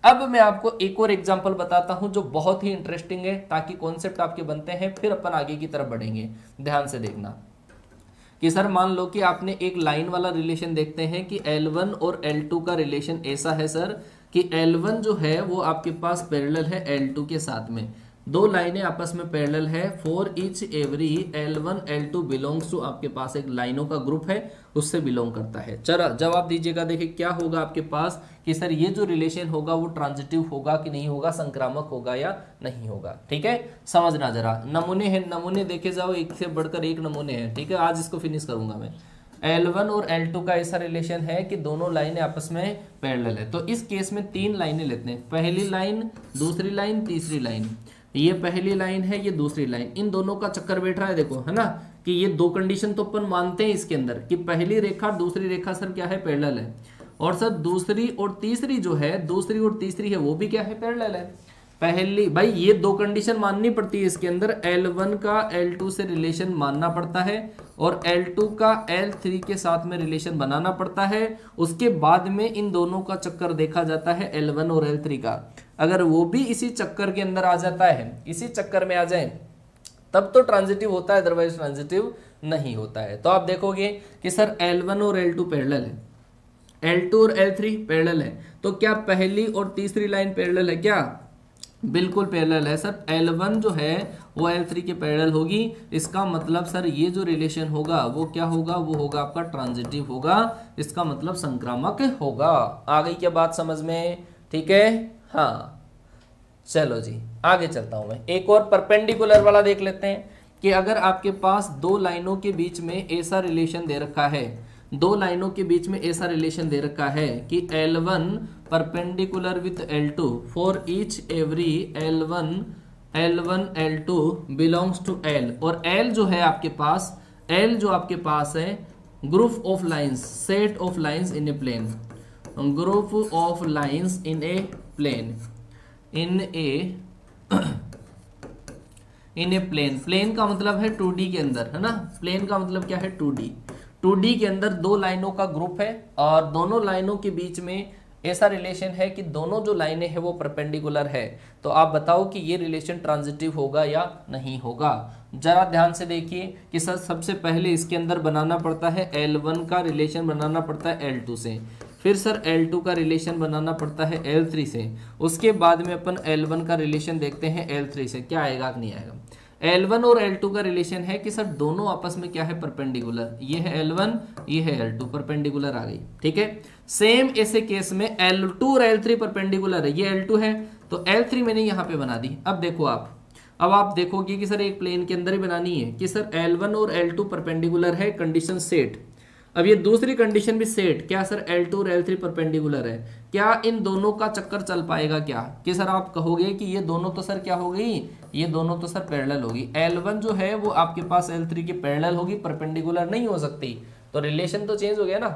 अब मैं आपको एक और एग्जांपल बताता हूं जो बहुत ही इंटरेस्टिंग है, ताकि कॉन्सेप्ट आपके बनते हैं, फिर अपन आगे की तरफ बढ़ेंगे। ध्यान से देखना कि सर मान लो कि आपने एक लाइन वाला रिलेशन देखते हैं कि L1 और L2 का रिलेशन ऐसा है सर कि L1 जो है वो आपके पास पैरेलल है L2 के साथ में, 2 लाइनें आपस में पैरेलल है। For each every L1 L2 belongs to, आपके पास एक लाइनों का ग्रुप है उससे बिलोंग करता है। चलो जवाब दीजिएगा, देखिए क्या होगा आपके पास कि सर ये जो रिलेशन होगा वो ट्रांजिटिव होगा कि नहीं होगा, संक्रामक होगा या नहीं होगा। ठीक है, समझना जरा। नमूने हैं, नमूने देखे जाओ, एक से बढ़कर एक नमूने हैं। ठीक है, आज इसको फिनिश करूंगा मैं। L1 और L2 का ऐसा रिलेशन है कि दोनों लाइनें आपस में पैरेलल है, तो इस केस में 3 लाइनें लेते हैं, पहली लाइन, दूसरी लाइन, तीसरी लाइन। ये पहली लाइन है, ये दूसरी लाइन, इन दोनों का चक्कर बैठ रहा है। देखो है ना कि ये 2 कंडीशन तो अपन मानते हैं इसके अंदर कि पहली रेखा दूसरी रेखा सर क्या है, पैरेलल है, और सर दूसरी और तीसरी जो है, दूसरी और तीसरी है वो भी क्या है, पैरेलल है। पहली भाई ये 2 कंडीशन माननी पड़ती है इसके अंदर, L1 का L2 से रिलेशन मानना पड़ता है और L2 का L3 के साथ में रिलेशन बनाना पड़ता है। उसके बाद में इन दोनों का चक्कर देखा जाता है L1 और L3 का। अगर वो भी इसी चक्कर के अंदर आ जाता है, इसी चक्कर में आ जाए, तब तो ट्रांजिटिव होता है, अदरवाइज ट्रांजिटिव नहीं होता है। तो आप देखोगे कि सर L1 और L2 पैरेलल है, L2 और L3 पैरेलल है, तो क्या पहली और तीसरी लाइन पैरेलल है क्या? बिल्कुल पैरेलल है सर। L1 जो है वो L3 के पैरेलल होगी। इसका मतलब सर ये जो रिलेशन होगा वो क्या होगा, वो होगा आपका ट्रांजिटिव होगा, इसका मतलब संक्रामक होगा। आ गई क्या बात समझ में? ठीक है, हाँ चलो जी आगे चलता हूं मैं। एक और परपेंडिकुलर वाला देख लेते हैं कि अगर आपके पास 2 लाइनों के बीच में ऐसा रिलेशन दे रखा है, 2 लाइनों के बीच में ऐसा रिलेशन दे रखा है कि L1 perpendicular with L2 for each every L1 L2 belongs to L, और L जो है आपके पास, L जो आपके पास है group of lines, set of lines in a plane, group of lines in a plane, in a plane. Plane का मतलब है 2D के अंदर, है ना, प्लेन का मतलब क्या है 2D। 2D के अंदर 2 लाइनों का ग्रुप है और दोनों लाइनों के बीच में ऐसा रिलेशन है कि दोनों जो लाइनें हैं वो परपेंडिकुलर है। तो आप बताओ कि ये रिलेशन ट्रांजिटिव होगा या नहीं होगा। जरा ध्यान से देखिए कि सर सबसे पहले इसके अंदर बनाना पड़ता है L1 का रिलेशन बनाना पड़ता है L2 से, फिर सर L2 का रिलेशन बनाना पड़ता है L3 से, उसके बाद में अपन L1 का रिलेशन देखते हैं L3 से, क्या आएगा कि नहीं आएगा। L1 और L2 का रिलेशन है कि सर दोनों आपस में क्या है, परपेंडिकुलर। ये है L1, ये है L2, परपेंडिकुलर आ गई। ठीक है, सेम ऐसे केस में L2 और L3 परपेंडिकुलर है, ये L2 है तो L3 मैंने यहाँ पे बना दी। अब देखो अब आप देखोगे कि सर एक प्लेन के अंदर ही बनानी है कि सर L1 और L2 परपेंडिकुलर है, कंडीशन सेट। अब ये दूसरी कंडीशन भी सेट, क्या सर L2 और L3 परपेंडिकुलर है, क्या इन दोनों का चक्कर चल पाएगा क्या? कि सर आप कहोगे कि ये दोनों तो सर क्या हो गई, ये दोनों तो सर पैरेलल होगी। L1 जो है वो आपके पास L3 के पैरेलल होगी, परपेंडिकुलर नहीं हो सकती, तो रिलेशन तो चेंज हो गया ना।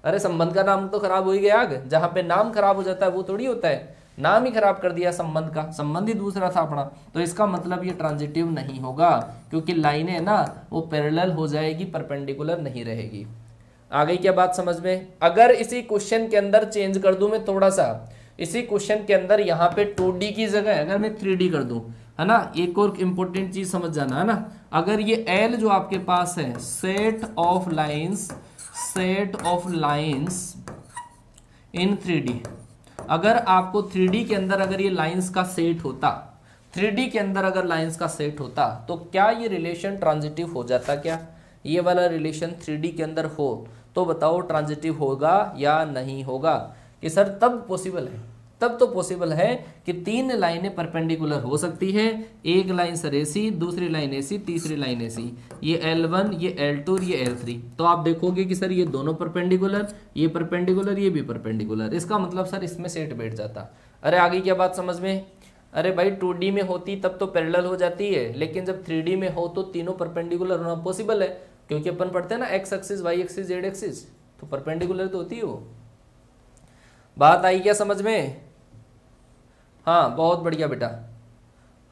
अरे संबंध का नाम तो खराब हो ही गया, जहां पे नाम खराब हो जाता है वो थोड़ी होता है, नाम ही खराब कर दिया संबंध का, संबंध ही दूसरा था अपना, तो इसका मतलब ये ट्रांजिटिव नहीं होगा क्योंकि लाइनें ना वो पैरेलल हो जाएगी, परपेंडिकुलर नहीं रहेगी। आ गई क्या बात समझ में? अगर इसी क्वेश्चन के अंदर चेंज कर दूं मैं थोड़ा सा, इसी क्वेश्चन के अंदर यहाँ पे 2D की जगह अगर मैं 3D कर दूं, है ना, एक और इंपॉर्टेंट चीज समझ जाना, है ना, अगर ये L जो आपके पास है set of lines in 3D, अगर आपको 3D के अंदर अगर ये लाइंस का सेट होता, 3D के अंदर अगर लाइंस का सेट होता तो क्या ये रिलेशन ट्रांजिटिव हो जाता? क्या ये वाला रिलेशन 3D के अंदर हो तो बताओ ट्रांजिटिव होगा या नहीं होगा? कि सर तब पॉसिबल है, तब तो पॉसिबल है कि 3 लाइनें परपेंडिकुलर हो सकती है, एक लाइन सर AC, दूसरी लाइन AC, तीसरी लाइन AC, ये L1, ये L2, ये L3। तो आप देखोगे कि सर ये दोनों परपेंडिकुलर, ये परपेंडिकुलर, ये भी परपेंडिकुलर, इसका मतलब सर इसमें सेट बैठ जाता। अरे आगे क्या बात समझ में? अरे भाई 2D में होती तब तो पैरेलल हो जाती है, लेकिन जब 3D में हो तो तीनों परपेंडिकुलर होना पॉसिबल है, क्योंकि अपन पढ़ते हैं ना X axis, Y axis, Z axis, तो परपेंडिकुलर तो होती है वो। बात आई क्या समझ में? हाँ बहुत बढ़िया बेटा,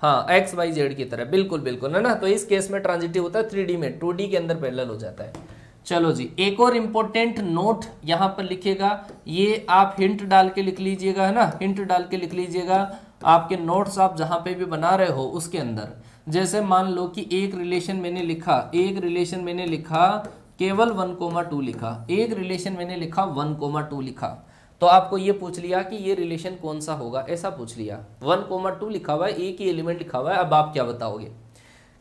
हाँ एक्स वाई जेड की तरह, बिल्कुल बिल्कुल, है ना। तो इस केस में ट्रांजिटिव होता है 3D में, 2D के अंदर पैरेलल हो जाता है। चलो जी, एक और इंपॉर्टेंट नोट यहां पर लिखेगा, ये आप हिंट डाल के लिख लीजिएगा, है ना, हिंट डाल के लिख लीजिएगा। आपके नोट्स आप जहां पे भी बना रहे हो उसके अंदर, जैसे मान लो कि एक रिलेशन मैंने लिखा, एक रिलेशन मैंने लिखा केवल 1,2 लिखा, एक रिलेशन मैंने लिखा 1,2 लिखा, तो आपको ये पूछ लिया कि ये रिलेशन कौन सा होगा, ऐसा पूछ लिया। 1,2 लिखा हुआ है, एक ही एलिमेंट लिखा हुआ है, अब आप क्या बताओगे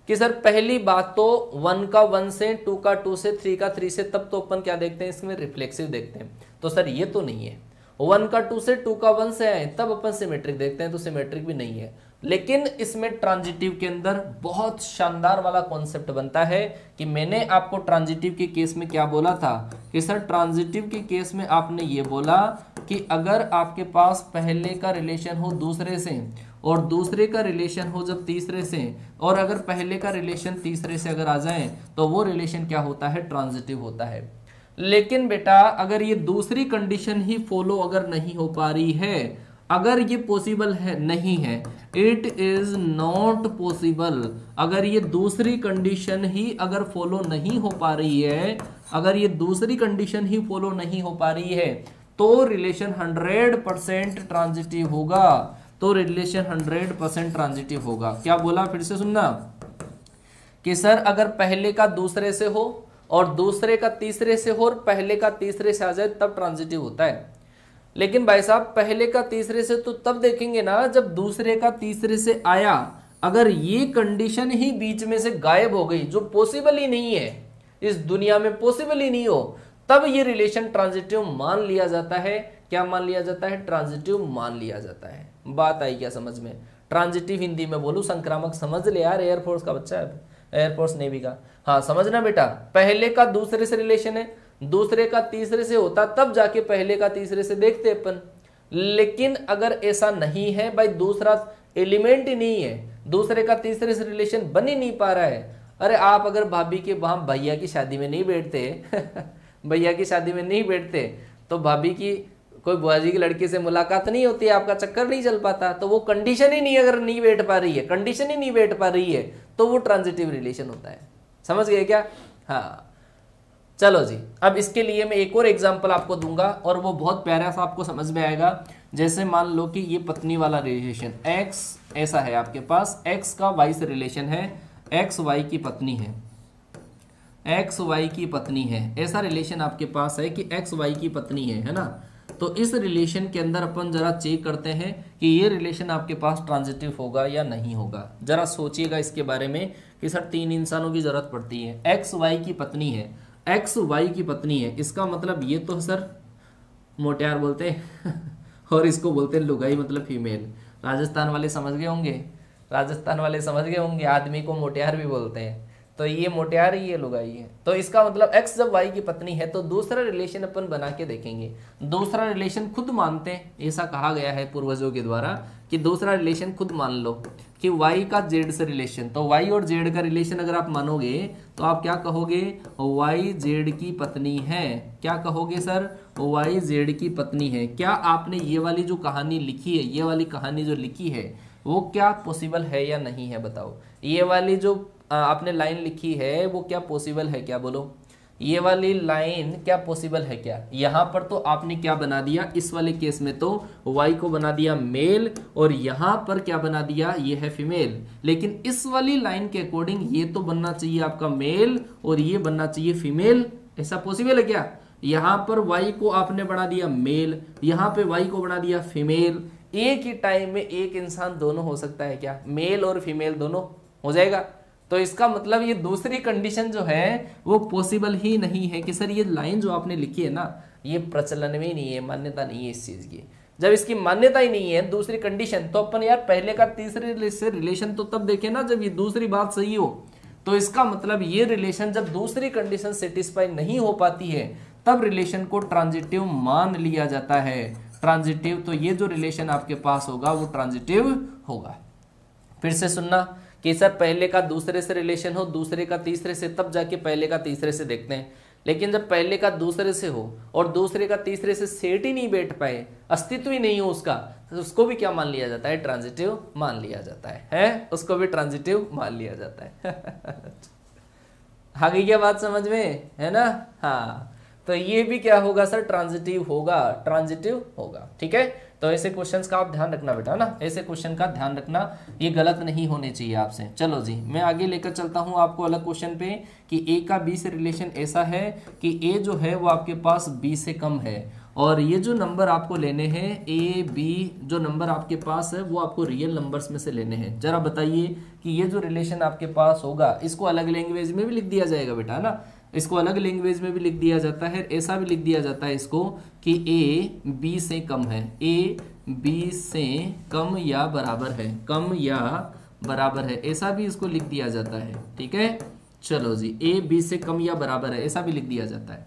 कि सर पहली बात तो 1 का 1 से, 2 का 2 से, 3 का 3 से, तब तो अपन क्या देखते हैं इसमें, रिफ्लेक्सिव देखते हैं। तो सर ये तो नहीं है, 1 का 2 से, 2 का 1 से आए तब अपन सिमेट्रिक देखते हैं, तो सिमेट्रिक भी नहीं है। लेकिन इसमें ट्रांजिटिव के अंदर बहुत शानदार वाला कॉन्सेप्ट बनता है कि मैंने आपको ट्रांजिटिव के केस में क्या बोला था कि सर ट्रांजिटिव के केस में आपने ये बोला कि अगर आपके पास पहले का रिलेशन हो दूसरे से और दूसरे का रिलेशन हो जब तीसरे से, और अगर पहले का रिलेशन तीसरे से अगर आ जाए तो वो रिलेशन क्या होता है, ट्रांजिटिव होता है। लेकिन बेटा अगर ये दूसरी कंडीशन ही फॉलो अगर नहीं हो पा रही है, अगर ये पॉसिबल है नहीं है, इट इज नॉट पॉसिबल, अगर ये दूसरी कंडीशन ही अगर फॉलो नहीं हो पा रही है, अगर ये दूसरी कंडीशन ही फॉलो नहीं हो पा रही है, तो रिलेशन 100% ट्रांजिटिव होगा, तो रिलेशन 100% ट्रांजिटिव होगा। क्या बोला, फिर से सुनना कि सर अगर पहले का दूसरे से हो और दूसरे का तीसरे से हो और पहले का तीसरे से आ जाए तब ट्रांजिटिव होता है। लेकिन भाई साहब पहले का तीसरे से तो तब देखेंगे ना जब दूसरे का तीसरे से आया, अगर ये कंडीशन ही बीच में से गायब हो गई, जो पॉसिबल ही नहीं है, इस दुनिया में पॉसिबल ही नहीं हो, तब ये रिलेशन ट्रांजिटिव मान लिया जाता है। क्या मान लिया जाता है, ट्रांजिटिव मान लिया जाता है। बात आई क्या समझ में? ट्रांजिटिव हिंदी में बोलूं, संक्रामक समझ ले यार, एयरफोर्स का बच्चा है, एयरफोर्स नेवी का। हाँ समझना बेटा, पहले का दूसरे से रिलेशन है, दूसरे का तीसरे से होता तब जाके पहले का तीसरे से देखते अपन। लेकिन अगर ऐसा नहीं है भाई, दूसरा एलिमेंट ही नहीं है, दूसरे का तीसरे से रिलेशन बन ही नहीं पा रहा है। अरे आप अगर भाभी के वहां भैया की शादी में नहीं बैठते भैया की शादी में नहीं बैठते तो भाभी की कोई बुआ जी की लड़की से मुलाकात नहीं होती, आपका चक्कर नहीं चल पाता। तो वो कंडीशन ही नहीं, अगर नहीं बैठ पा रही है, कंडीशन ही नहीं बैठ पा रही है, तो वो ट्रांजिटिव रिलेशन होता है। समझ गए क्या? हाँ चलो जी, अब इसके लिए मैं एक और एग्जांपल आपको दूंगा और वो बहुत प्यारा सा आपको समझ में आएगा। जैसे मान लो कि ये पत्नी वाला रिलेशन x ऐसा है, आपके पास x का y से रिलेशन है, x y की पत्नी है, x y की पत्नी है, ऐसा रिलेशन आपके पास है कि x y की पत्नी है ना। तो इस रिलेशन के अंदर अपन जरा चेक करते हैं कि ये रिलेशन आपके पास ट्रांजिटिव होगा या नहीं होगा। जरा सोचिएगा इसके बारे में कि सर 3 इंसानों की जरूरत पड़ती है, एक्स वाई की पत्नी है, एक्स वाई की पत्नी है, इसका मतलब ये तो सर मोटियार बोलते हैं और इसको बोलते हैं लुगाई, मतलब फीमेल। राजस्थान वाले समझ गए होंगे, राजस्थान वाले समझ गए होंगे, आदमी को मोटियार भी बोलते हैं, तो ये मोटियार ही ये लुगाई है। तो इसका मतलब एक्स जब वाई की पत्नी है तो दूसरा रिलेशन अपन बना के देखेंगे। दूसरा रिलेशन खुद मानते हैं, ऐसा कहा गया है पूर्वजों के द्वारा कि दूसरा रिलेशन खुद मान लो कि वाई का जेड से रिलेशन, तो वाई और जेड का रिलेशन अगर आप मानोगे तो आप क्या कहोगे, वाई जेड की पत्नी है। क्या कहोगे सर, वाई जेड की पत्नी है। क्या आपने ये वाली जो कहानी लिखी है, ये वाली कहानी जो लिखी है वो क्या पॉसिबल है या नहीं है, बताओ। ये वाली जो आपने लाइन लिखी है वो क्या पॉसिबल है, क्या बोलो, ये वाली लाइन क्या पॉसिबल है क्या? यहां पर तो आपने क्या बना दिया, इस वाले केस में तो y को बना दिया मेल और यहां पर क्या बना दिया, ये है फीमेल। लेकिन इस वाली लाइन के अकॉर्डिंग ये तो बनना चाहिए आपका मेल और ये बनना चाहिए फीमेल। ऐसा पॉसिबल है क्या? यहां पर y को आपने बना दिया मेल, यहां पे y को बना दिया फीमेल। एक ही टाइम में एक इंसान दोनों हो सकता है क्या? मेल और फीमेल दोनों हो जाएगा। तो इसका मतलब ये दूसरी कंडीशन जो है वो पॉसिबल ही नहीं है कि सर ये लाइन जो आपने लिखी है ना, ये प्रचलन में नहीं है, मान्यता नहीं है इस चीज की। जब इसकी मान्यता ही नहीं है दूसरी कंडीशन, तो अपन यार पहले का तीसरे से रिलेशन तो तब देखे ना जब ये दूसरी बात सही हो। तो इसका मतलब ये रिलेशन जब दूसरी कंडीशन सेटिस्फाई नहीं हो पाती है तब रिलेशन को ट्रांजिटिव मान लिया जाता है। ट्रांजिटिव, तो ये जो रिलेशन आपके पास होगा वो ट्रांजिटिव होगा। फिर से सुनना कि सर पहले का दूसरे से रिलेशन हो, दूसरे का तीसरे से, तब जाके पहले का तीसरे से देखते हैं। लेकिन जब पहले का दूसरे से हो और दूसरे का तीसरे से सेट ही नहीं बैठ पाए, अस्तित्व ही नहीं हो उसका, तो उसको भी क्या मान लिया जाता है? ट्रांजिटिव मान लिया जाता है? उसको भी ट्रांजिटिव मान लिया जाता है। आ गई क्या बात समझ में, है ना? हाँ, तो ये भी क्या होगा सर? ट्रांजिटिव होगा, ट्रांजिटिव होगा। ठीक है, तो ऐसे क्वेश्चंस का आप ध्यान रखना बेटा ना, ऐसे क्वेश्चन का ध्यान रखना, ये गलत नहीं होने चाहिए आपसे। चलो जी, मैं आगे लेकर चलता हूं आपको अलग क्वेश्चन पे कि ए का बी से रिलेशन ऐसा है कि ए जो है वो आपके पास बी से कम है, और ये जो नंबर आपको लेने हैं ए बी, जो नंबर आपके पास है वो आपको रियल नंबर्स में से लेने हैं। जरा बताइए कि ये जो रिलेशन आपके पास होगा, इसको अलग लैंग्वेज में भी लिख दिया जाएगा बेटा ना, इसको अलग लैंग्वेज में भी लिख दिया जाता है, ऐसा भी लिख दिया जाता है इसको कि ए बी से कम है, ए बी से कम या बराबर है, कम या बराबर है, ऐसा भी इसको लिख दिया जाता है। ठीक है, चलो जी, ए बी से कम या बराबर है, ऐसा भी लिख दिया जाता है।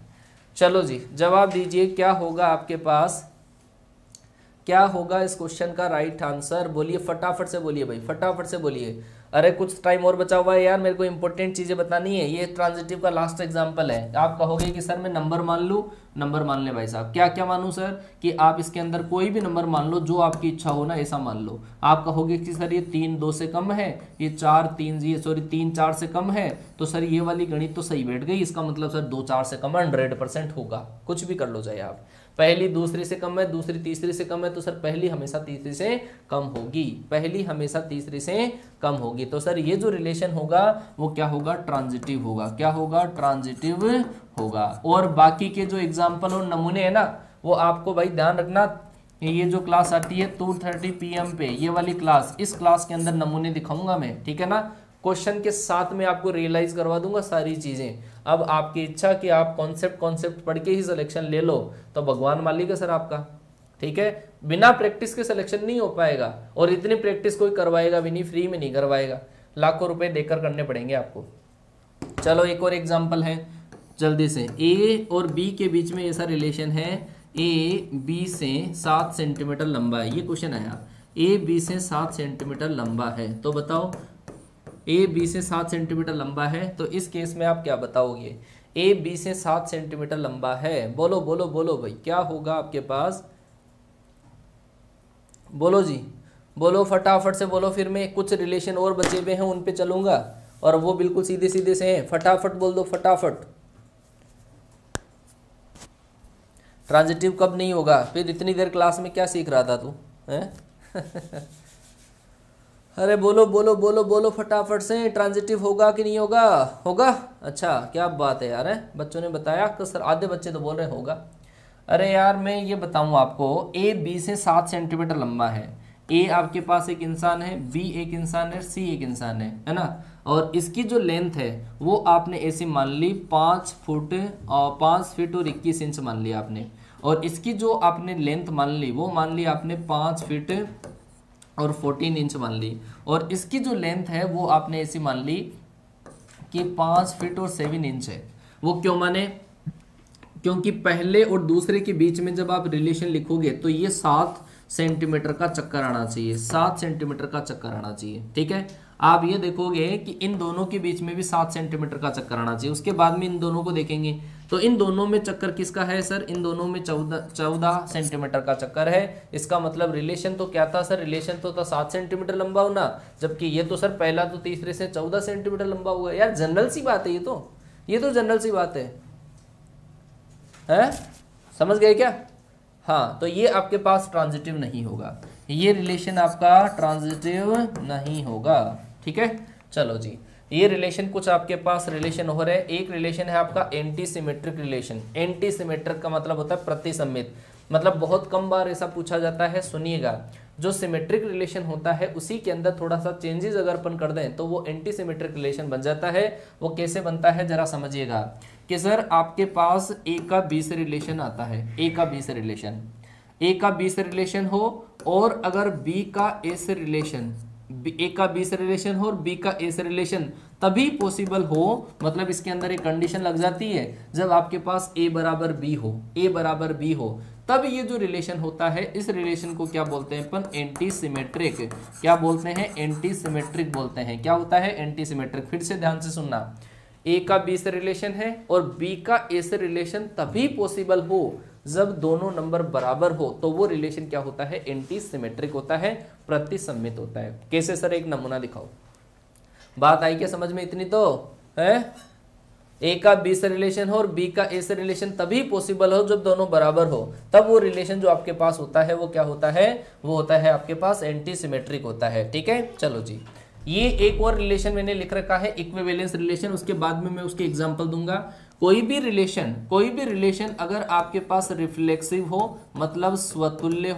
चलो जी, जवाब दीजिए क्या होगा आपके पास, क्या होगा इस क्वेश्चन का राइट आंसर? बोलिए फटाफट से, बोलिए भाई फटाफट से बोलिए। अरे कुछ टाइम और बचा हुआ है यार, मेरे को इंपॉर्टेंट चीजें बतानी है। ये ट्रांजिटिव का लास्ट एग्जांपल है। आप कहोगे कि सर मैं नंबर मान लूं, नंबर मान ले भाई साहब। क्या क्या मानूं सर? कि आप इसके अंदर कोई भी नंबर मान लो जो आपकी इच्छा हो ना, ऐसा मान लो। आप कहोगे कि सर ये 3 2 से कम है, ये 3 4 से कम है, तो सर ये वाली गणित तो सही बैठ गई, इसका मतलब सर 2 4 से कम 100% होगा। कुछ भी कर लो चाहे आप, पहली दूसरी से कम है, दूसरी तीसरी से कम है, तो सर पहली हमेशा तीसरी से कम होगी, पहली हमेशा तीसरी से कम होगी। तो सर ये जो रिलेशन होगा वो क्या होगा? ट्रांजिटिव होगा। क्या होगा? ट्रांजिटिव होगा। और बाकी के जो एग्जाम्पल और नमूने हैं ना, वो आपको भाई ध्यान रखना, ये जो क्लास आती है 2:30 PM पे, ये वाली क्लास, इस क्लास के अंदर नमूने दिखाऊंगा मैं। ठीक है ना, क्वेश्चन के साथ में आपको रियलाइज करवा दूंगा सारी चीजें। अब आपकी इच्छा कि आप कॉन्सेप्ट पढ़ के ही सिलेक्शन ले लो तो भगवान मालिक है सर आपका। ठीक है, बिना प्रैक्टिस के सिलेक्शन नहीं हो पाएगा, और इतनी प्रैक्टिस कोई करवाएगा भी नहीं, फ्री में नहीं करवाएगा, लाखों रुपए देकर करने पड़ेंगे आपको। चलो एक और एग्जांपल है जल्दी से। ए और बी के बीच में ऐसा रिलेशन है, ए बी से 7 सेंटीमीटर लंबा है। ये क्वेश्चन आया, ए बी से 7 सेंटीमीटर लंबा है, तो बताओ ए बी से 7 सेंटीमीटर लंबा है, तो इस केस में आप क्या बताओगे? ए बी से 7 सेंटीमीटर लंबा है, बोलो बोलो बोलो भाई, क्या होगा आपके पास? बोलो जी, बोलो फटाफट से बोलो, फिर मैं कुछ रिलेशन और बचे हुए हैं उन पे चलूंगा, और वो बिल्कुल सीधे सीधे से हैं। फटाफट बोल दो फटाफट। ट्रांजिटिव कब नहीं होगा? फिर इतनी देर क्लास में क्या सीख रहा था तू, हैं? अरे बोलो बोलो बोलो बोलो फटाफट से, ट्रांजिटिव होगा कि नहीं होगा? होगा, अच्छा क्या बात है यार, है बच्चों ने बताया तो सर आधे बच्चे तो बोल रहे होगा। अरे यार मैं ये बताऊं आपको, ए बी से 7 सेंटीमीटर लंबा है। ए आपके पास एक इंसान है, बी एक इंसान है, सी एक इंसान है ना, और इसकी जो लेंथ है वो आपने ऐसी मान ली 5 फुट और 5 फीट और 21 इंच मान लिया आपने, और इसकी जो आपने लेंथ मान ली वो मान ली आपने 5 फीट और 14 इंच मान ली, और इसकी जो लेंथ है वो आपने ऐसी मान ली कि 5 फीट और 7 इंच है। वो क्यों माने? क्योंकि पहले और दूसरे के बीच में जब आप रिलेशन लिखोगे तो ये 7 सेंटीमीटर का चक्कर आना चाहिए, 7 सेंटीमीटर का चक्कर आना चाहिए। ठीक है, आप ये देखोगे कि इन दोनों के बीच में भी 7 सेंटीमीटर का चक्कर आना चाहिए। उसके बाद में इन दोनों को देखेंगे तो इन दोनों में चक्कर किसका है सर? इन दोनों में 14 सेंटीमीटर का चक्कर है। इसका मतलब रिलेशन तो क्या था सर? रिलेशन तो था 7 सेंटीमीटर लंबा होना, जबकि ये तो सर पहला तो तीसरे से 14 सेंटीमीटर लंबा हुआ यार। जनरल सी बात है ये तो जनरल सी बात है, समझ गए क्या? हाँ, तो ये आपके पास ट्रांजिटिव नहीं होगा, ये रिलेशन आपका ट्रांजिटिव नहीं होगा। ठीक है, चलो जी, ये रिलेशन कुछ आपके पास रिलेशन हो रहे हैं। एक रिलेशन है आपका anti symmetric relation. Anti symmetric का मतलब होता है प्रतिसमित, मतलब बहुत कम बार ऐसा पूछा जाता है। सुनिएगा, जो सिमेट्रिक रिलेशन होता है उसी के अंदर थोड़ा सा चेंजेस अगर अपन कर दें तो वो एंटी सिमेट्रिक रिलेशन बन जाता है। वो कैसे बनता है जरा समझिएगा कि सर आपके पास ए का बी से रिलेशन आता है, ए का बी से रिलेशन। ए का बी से रिलेशन हो और अगर बी का ए से रिलेशन, ए का बी से रिलेशन हो और बी का ए से रिलेशन तभी पॉसिबल हो, मतलब इसके अंदर एक कंडीशन लग जाती है जब आपके पास ए बराबर बी हो, ए बराबर बी हो, तब ये जो रिलेशन होता है इस रिलेशन को क्या बोलते हैं अपन, एंटी सिमेट्रिक। क्या बोलते हैं, एंटी सिमेट्रिक बोलते हैं। क्या होता है, एंटी सिमेट्रिक। फिर से ध्यान से सुनना, ए का बी से रिलेशन है और बी का ए से रिलेशन तभी पॉसिबल हो जब दोनों नंबर बराबर हो, तो वो रिलेशन क्या होता है, एंटी सिमेट्रिक होता है, प्रतिसम्मित होता है। कैसे सर, एक नमूना दिखाओ। बात आई क्या समझ में, इतनी तो है। ए का बी से रिलेशन हो और बी का ए से रिलेशन तभी पॉसिबल हो जब दोनों बराबर हो, तब वो रिलेशन जो आपके पास होता है वो क्या होता है, वो होता है आपके पास एंटी सिमेट्रिक होता है। ठीक है, चलो जी, ये एक और रिलेशन मैंने लिख रखा है, इक्विवेलेंस रिलेशन, उसके बाद में मैं उसके एग्जांपल दूंगा। कोई भी रिलेशन अगर आपके पास रिफ्लेक्सिव हो, मतलब स्वतुल्य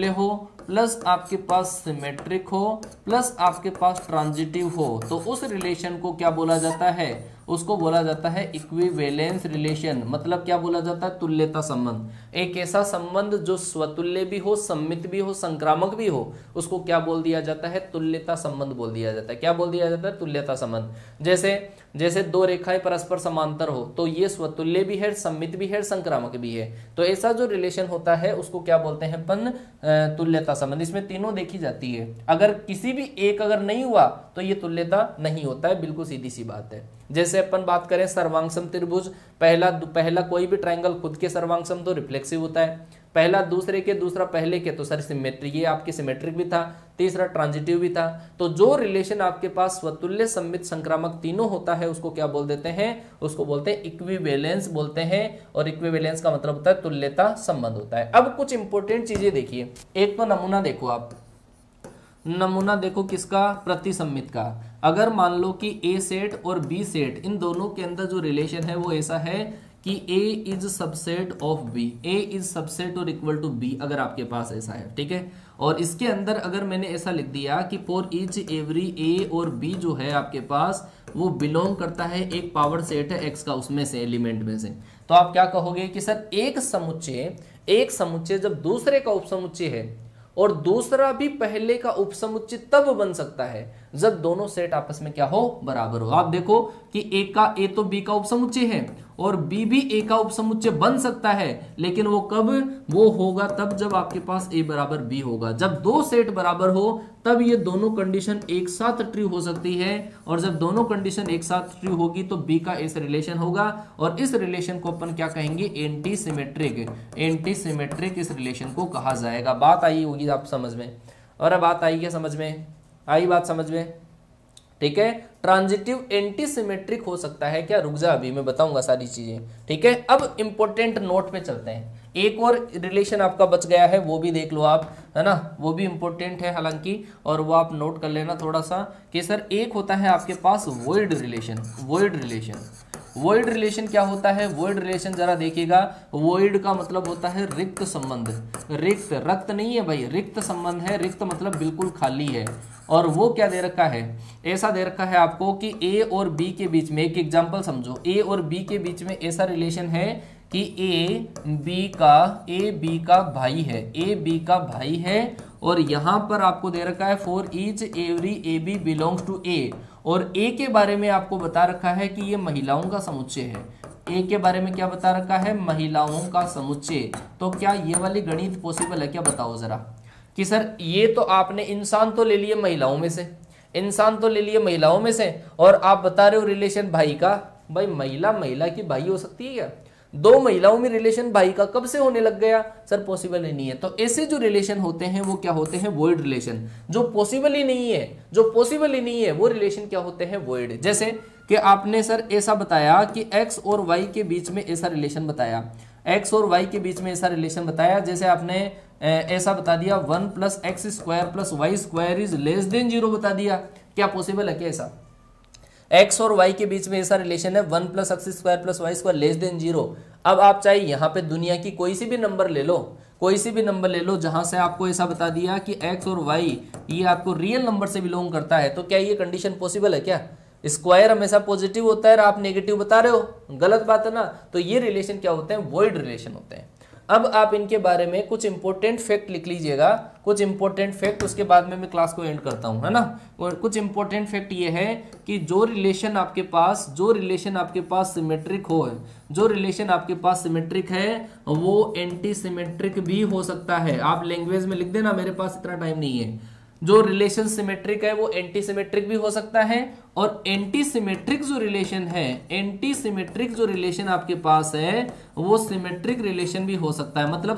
हो प्लस आपके पास सिमेट्रिक हो प्लस आपके पास ट्रांजिटिव हो, तो उस रिलेशन को क्या बोला जाता है, उसको बोला जाता है इक्विवेलेंस रिलेशन। मतलब क्या बोला जाता है, तुल्यता संबंध। एक ऐसा संबंध जो स्वतुल्य भी हो, सम्मित भी हो, संक्रामक भी हो, उसको क्या बोल दिया जाता है, तुल्यता संबंध बोल दिया जाता है। क्या बोल दिया जाता है, तुल्यता संबंध। जैसे दो रेखाएं परस्पर समांतर हो तो ये स्वतुल्य भी है, सम्मित भी है, संक्रामक भी है, तो ऐसा जो रिलेशन होता है उसको क्या बोलते हैं अपन, तुल्यता संबंध। इसमें तीनों देखी जाती है, अगर किसी भी एक अगर नहीं हुआ तो ये तुल्यता नहीं होता है, बिल्कुल सीधी सी बात है। जैसे अपन बात करें सर्वांगसम त्रिभुज, पहला कोई भी ट्रायंगल खुद के सर्वांगसम तो रिफ्लेक्सिव होता है, पहला दूसरे के, दूसरा पहले के, तो सर सिमेट्रिक, ये आपके सिमेट्रिक भी था, तीसरा ट्रांजिटिव भी था। तो जो रिलेशन आपके पास स्वतुल्य, सम्मित, संक्रामक तीनों होता है उसको क्या बोल देते हैं, उसको बोलते हैं इक्विवेलेंस बोलते हैं, और इक्विवेलेंस का मतलब होता है तुल्यता संबंध होता है। अब कुछ इंपॉर्टेंट चीजें देखिए, एक तो नमूना देखो आप, नमूना देखो किसका, प्रतिसम्मित का। अगर मान लो कि ए सेट और बी सेट, इन दोनों के अंदर जो रिलेशन है वो ऐसा है कि A is subset of B, A is subset और इक्वल टू B, अगर आपके पास ऐसा है, ठीक है। और इसके अंदर अगर मैंने ऐसा लिख दिया कि फॉर ईच एवरी A और B जो है आपके पास वो बिलोंग करता है, एक पावर सेट है X का, उसमें से एलिमेंट में से, तो आप क्या कहोगे कि सर एक समुच्चय जब दूसरे का उपसमुच्चय है और दूसरा भी पहले का उपसमुच्चय तब बन सकता है जब दोनों सेट आपस में क्या हो, बराबर हो। आप देखो कि ए तो बी का उपसमुच्चय है और बी भी ए का उपसमुच्चय बन सकता है, लेकिन वो कब, वो होगा तब जब आपके पास ए बराबर बी होगा। जब दो सेट बराबर हो तब ये दोनों कंडीशन एक साथ ट्रू हो सकती है, और जब दोनों कंडीशन एक साथ ट्रू होगी तो बी का ए से रिलेशन होगा, और इस रिलेशन को अपन क्या कहेंगे, एंटी सिमेट्रिक इस रिलेशन को कहा जाएगा। बात आई होगी आप समझ में, और बात आई क्या समझ में, आई बात समझ में, ठीक है। ट्रांजिटिव एंटी सिमेट्रिक हो सकता है क्या, रुक जा अभी मैं बताऊंगा सारी चीजें, ठीक है। अब इंपॉर्टेंट नोट पे चलते हैं, एक और रिलेशन आपका बच गया है वो भी देख लो आप, है ना, वो भी इंपॉर्टेंट है हालांकि, और वो आप नोट कर लेना थोड़ा सा कि सर एक होता है आपके पास वॉइड रिलेशन क्या होता है, वॉइड रिलेशन जरा देखिएगा। वॉइड का मतलब होता है रिक्त संबंध, रक्त नहीं है भाई, रिक्त संबंध है, रिक्त मतलब बिल्कुल खाली है। और वो क्या दे रखा है, ऐसा दे रखा है आपको कि ए और बी के बीच में, एक एग्जांपल समझो, ए और बी के बीच में ऐसा रिलेशन है कि ए बी का भाई है, और यहां पर आपको दे रखा है for each every A B belongs to A, और ए के बारे में आपको बता रखा है कि ये महिलाओं का समुच्चय है। ए के बारे में क्या बता रखा है, महिलाओं का समुच्चय। तो क्या ये वाली गणित पॉसिबल है क्या, बताओ जरा, कि सर ये तो आपने इंसान तो ले लिए महिलाओं में से, और आप बता रहे हो रिलेशन भाई का। भाई महिला की भाई हो सकती है क्या, दो महिलाओं में रिलेशन भाई का कब से होने लग गया, सर पॉसिबल ही नहीं है। तो ऐसे जो रिलेशन होते हैं वो क्या होते हैं, वॉइड रिलेशन। जो पॉसिबल ही नहीं है वो रिलेशन क्या होते हैं, वॉइड। जैसे कि आपने सर ऐसा बताया कि x और y के बीच में ऐसा रिलेशन बताया, जैसे आपने ऐसा बता दिया 1 + x² + y² is less then 0 बता दिया। क्या पॉसिबल है क्या ऐसा, x और y के बीच में ऐसा रिलेशन है 1 + x² + y² लेस देन 0। अब आप चाहे यहाँ पे दुनिया की कोई सी भी नंबर ले लो, जहां से आपको ऐसा बता दिया कि x और y ये आपको रियल नंबर से बिलोंग करता है, तो क्या ये कंडीशन पॉसिबल है क्या, स्क्वायर हमेशा पॉजिटिव होता है और आप नेगेटिव बता रहे हो, गलत बात है ना। तो ये रिलेशन क्या होते हैं, वॉइड रिलेशन होते हैं। अब आप इनके बारे में कुछ इंपॉर्टेंट फैक्ट लिख लीजिएगा, कुछ इंपॉर्टेंट फैक्ट, उसके बाद में मैं क्लास को एंड करता हूं, है ना। और कुछ इंपॉर्टेंट फैक्ट ये है कि जो रिलेशन आपके पास सिमेट्रिक हो, जो रिलेशन आपके पास सिमेट्रिक है वो एंटी सिमेट्रिक भी हो सकता है। आप लैंग्वेज में लिख देना, मेरे पास इतना टाइम नहीं है। जो रिलेशन सिमेट्रिक है वो एंटी सिमेट्रिक भी हो सकता है, और एंटी सिमेट्रिक जो रिलेशन है, एंटी सिमेट्रिक जो रिलेशन आपके पास है वो सिमेट्रिक रिलेशन भी हो सकता है। मतलब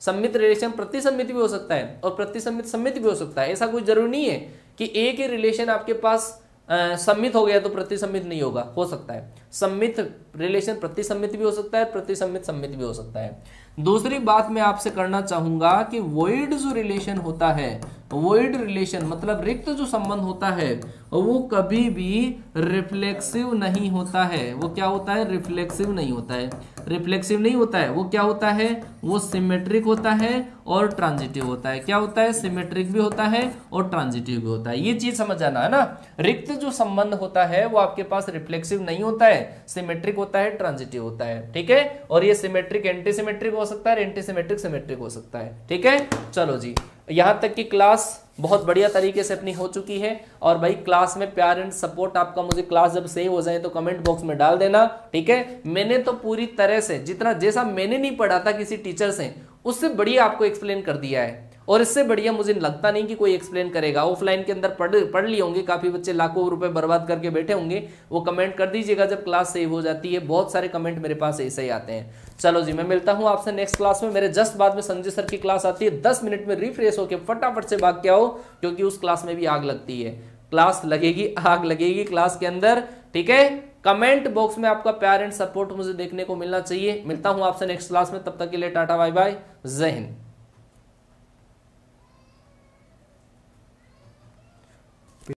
सम्मित रिलेशन प्रतिसम्मित भी हो सकता है और प्रतिसम्मित सम्मित भी हो सकता है। ऐसा कोई जरूरी नहीं है कि एक ही रिलेशन आपके पास सम्मित हो गया तो प्रतिसम्मित नहीं होगा, हो सकता है सम्मित रिलेशन प्रतिसम्मित भी हो सकता है, प्रतिसम्मित सम्मित भी हो सकता है। दूसरी बात मैं आपसे करना चाहूंगा कि वॉइड जो रिलेशन होता है, वॉइड रिलेशन मतलब रिक्त जो संबंध होता है वो कभी भी रिफ्लेक्सिव नहीं होता है। वो क्या होता है? रिफ्लेक्सिव नहीं होता है, रिफ्लेक्सिव नहीं होता है। वो क्या होता है? वो सिमेट्रिक होता है और ट्रांजिटिव होता है। क्या होता है? सिमेट्रिक भी होता है और ट्रांजिटिव भी होता है। ये चीज समझ आना है ना। रिक्त जो संबंध होता है वो आपके पास रिफ्लेक्सिव नहीं होता है, सिमेट्रिक होता है, ट्रांजिटिव होता है, ठीक है। और ये सिमेट्रिक एंटी सिमेट्रिक हो सकता है, एंटी सिमेट्रिक सिमेट्रिक हो सकता है, ठीक है। चलो जी, यहां तक की क्लास बहुत बढ़िया तरीके से अपनी हो चुकी है। और भाई क्लास में प्यार एंड सपोर्ट आपका मुझे क्लास जब सेव हो जाए तो कमेंट बॉक्स में डाल देना, ठीक है। मैंने तो पूरी तरह से जितना जैसा मैंने नहीं पढ़ा था किसी टीचर से, उससे बढ़िया आपको एक्सप्लेन कर दिया है, और इससे बढ़िया मुझे लगता नहीं कि कोई एक्सप्लेन करेगा। ऑफलाइन के अंदर पढ़ लिए होंगे, काफी बच्चे लाखों रुपए बर्बाद करके बैठे होंगे, वो कमेंट कर दीजिएगा जब क्लास सेव हो जाती है। बहुत सारे कमेंट मेरे पास ऐसे ही आते हैं। चलो जी, मैं मिलता हूं आपसे नेक्स्ट क्लास में। मेरे जस्ट बाद में संजय सर की क्लास आती है, 10 मिनट में रिफ्रेश होकर फटाफट से भाग के आओ, क्योंकि उस क्लास में भी आग लगती है। क्लास लगेगी, आग लगेगी क्लास के अंदर, ठीक है। कमेंट बॉक्स में आपका प्यार एंड सपोर्ट मुझे देखने को मिलना चाहिए। मिलता हूं आपसे नेक्स्ट क्लास में, तब तक के लिए टाटा बाय बाय, जय हिंद।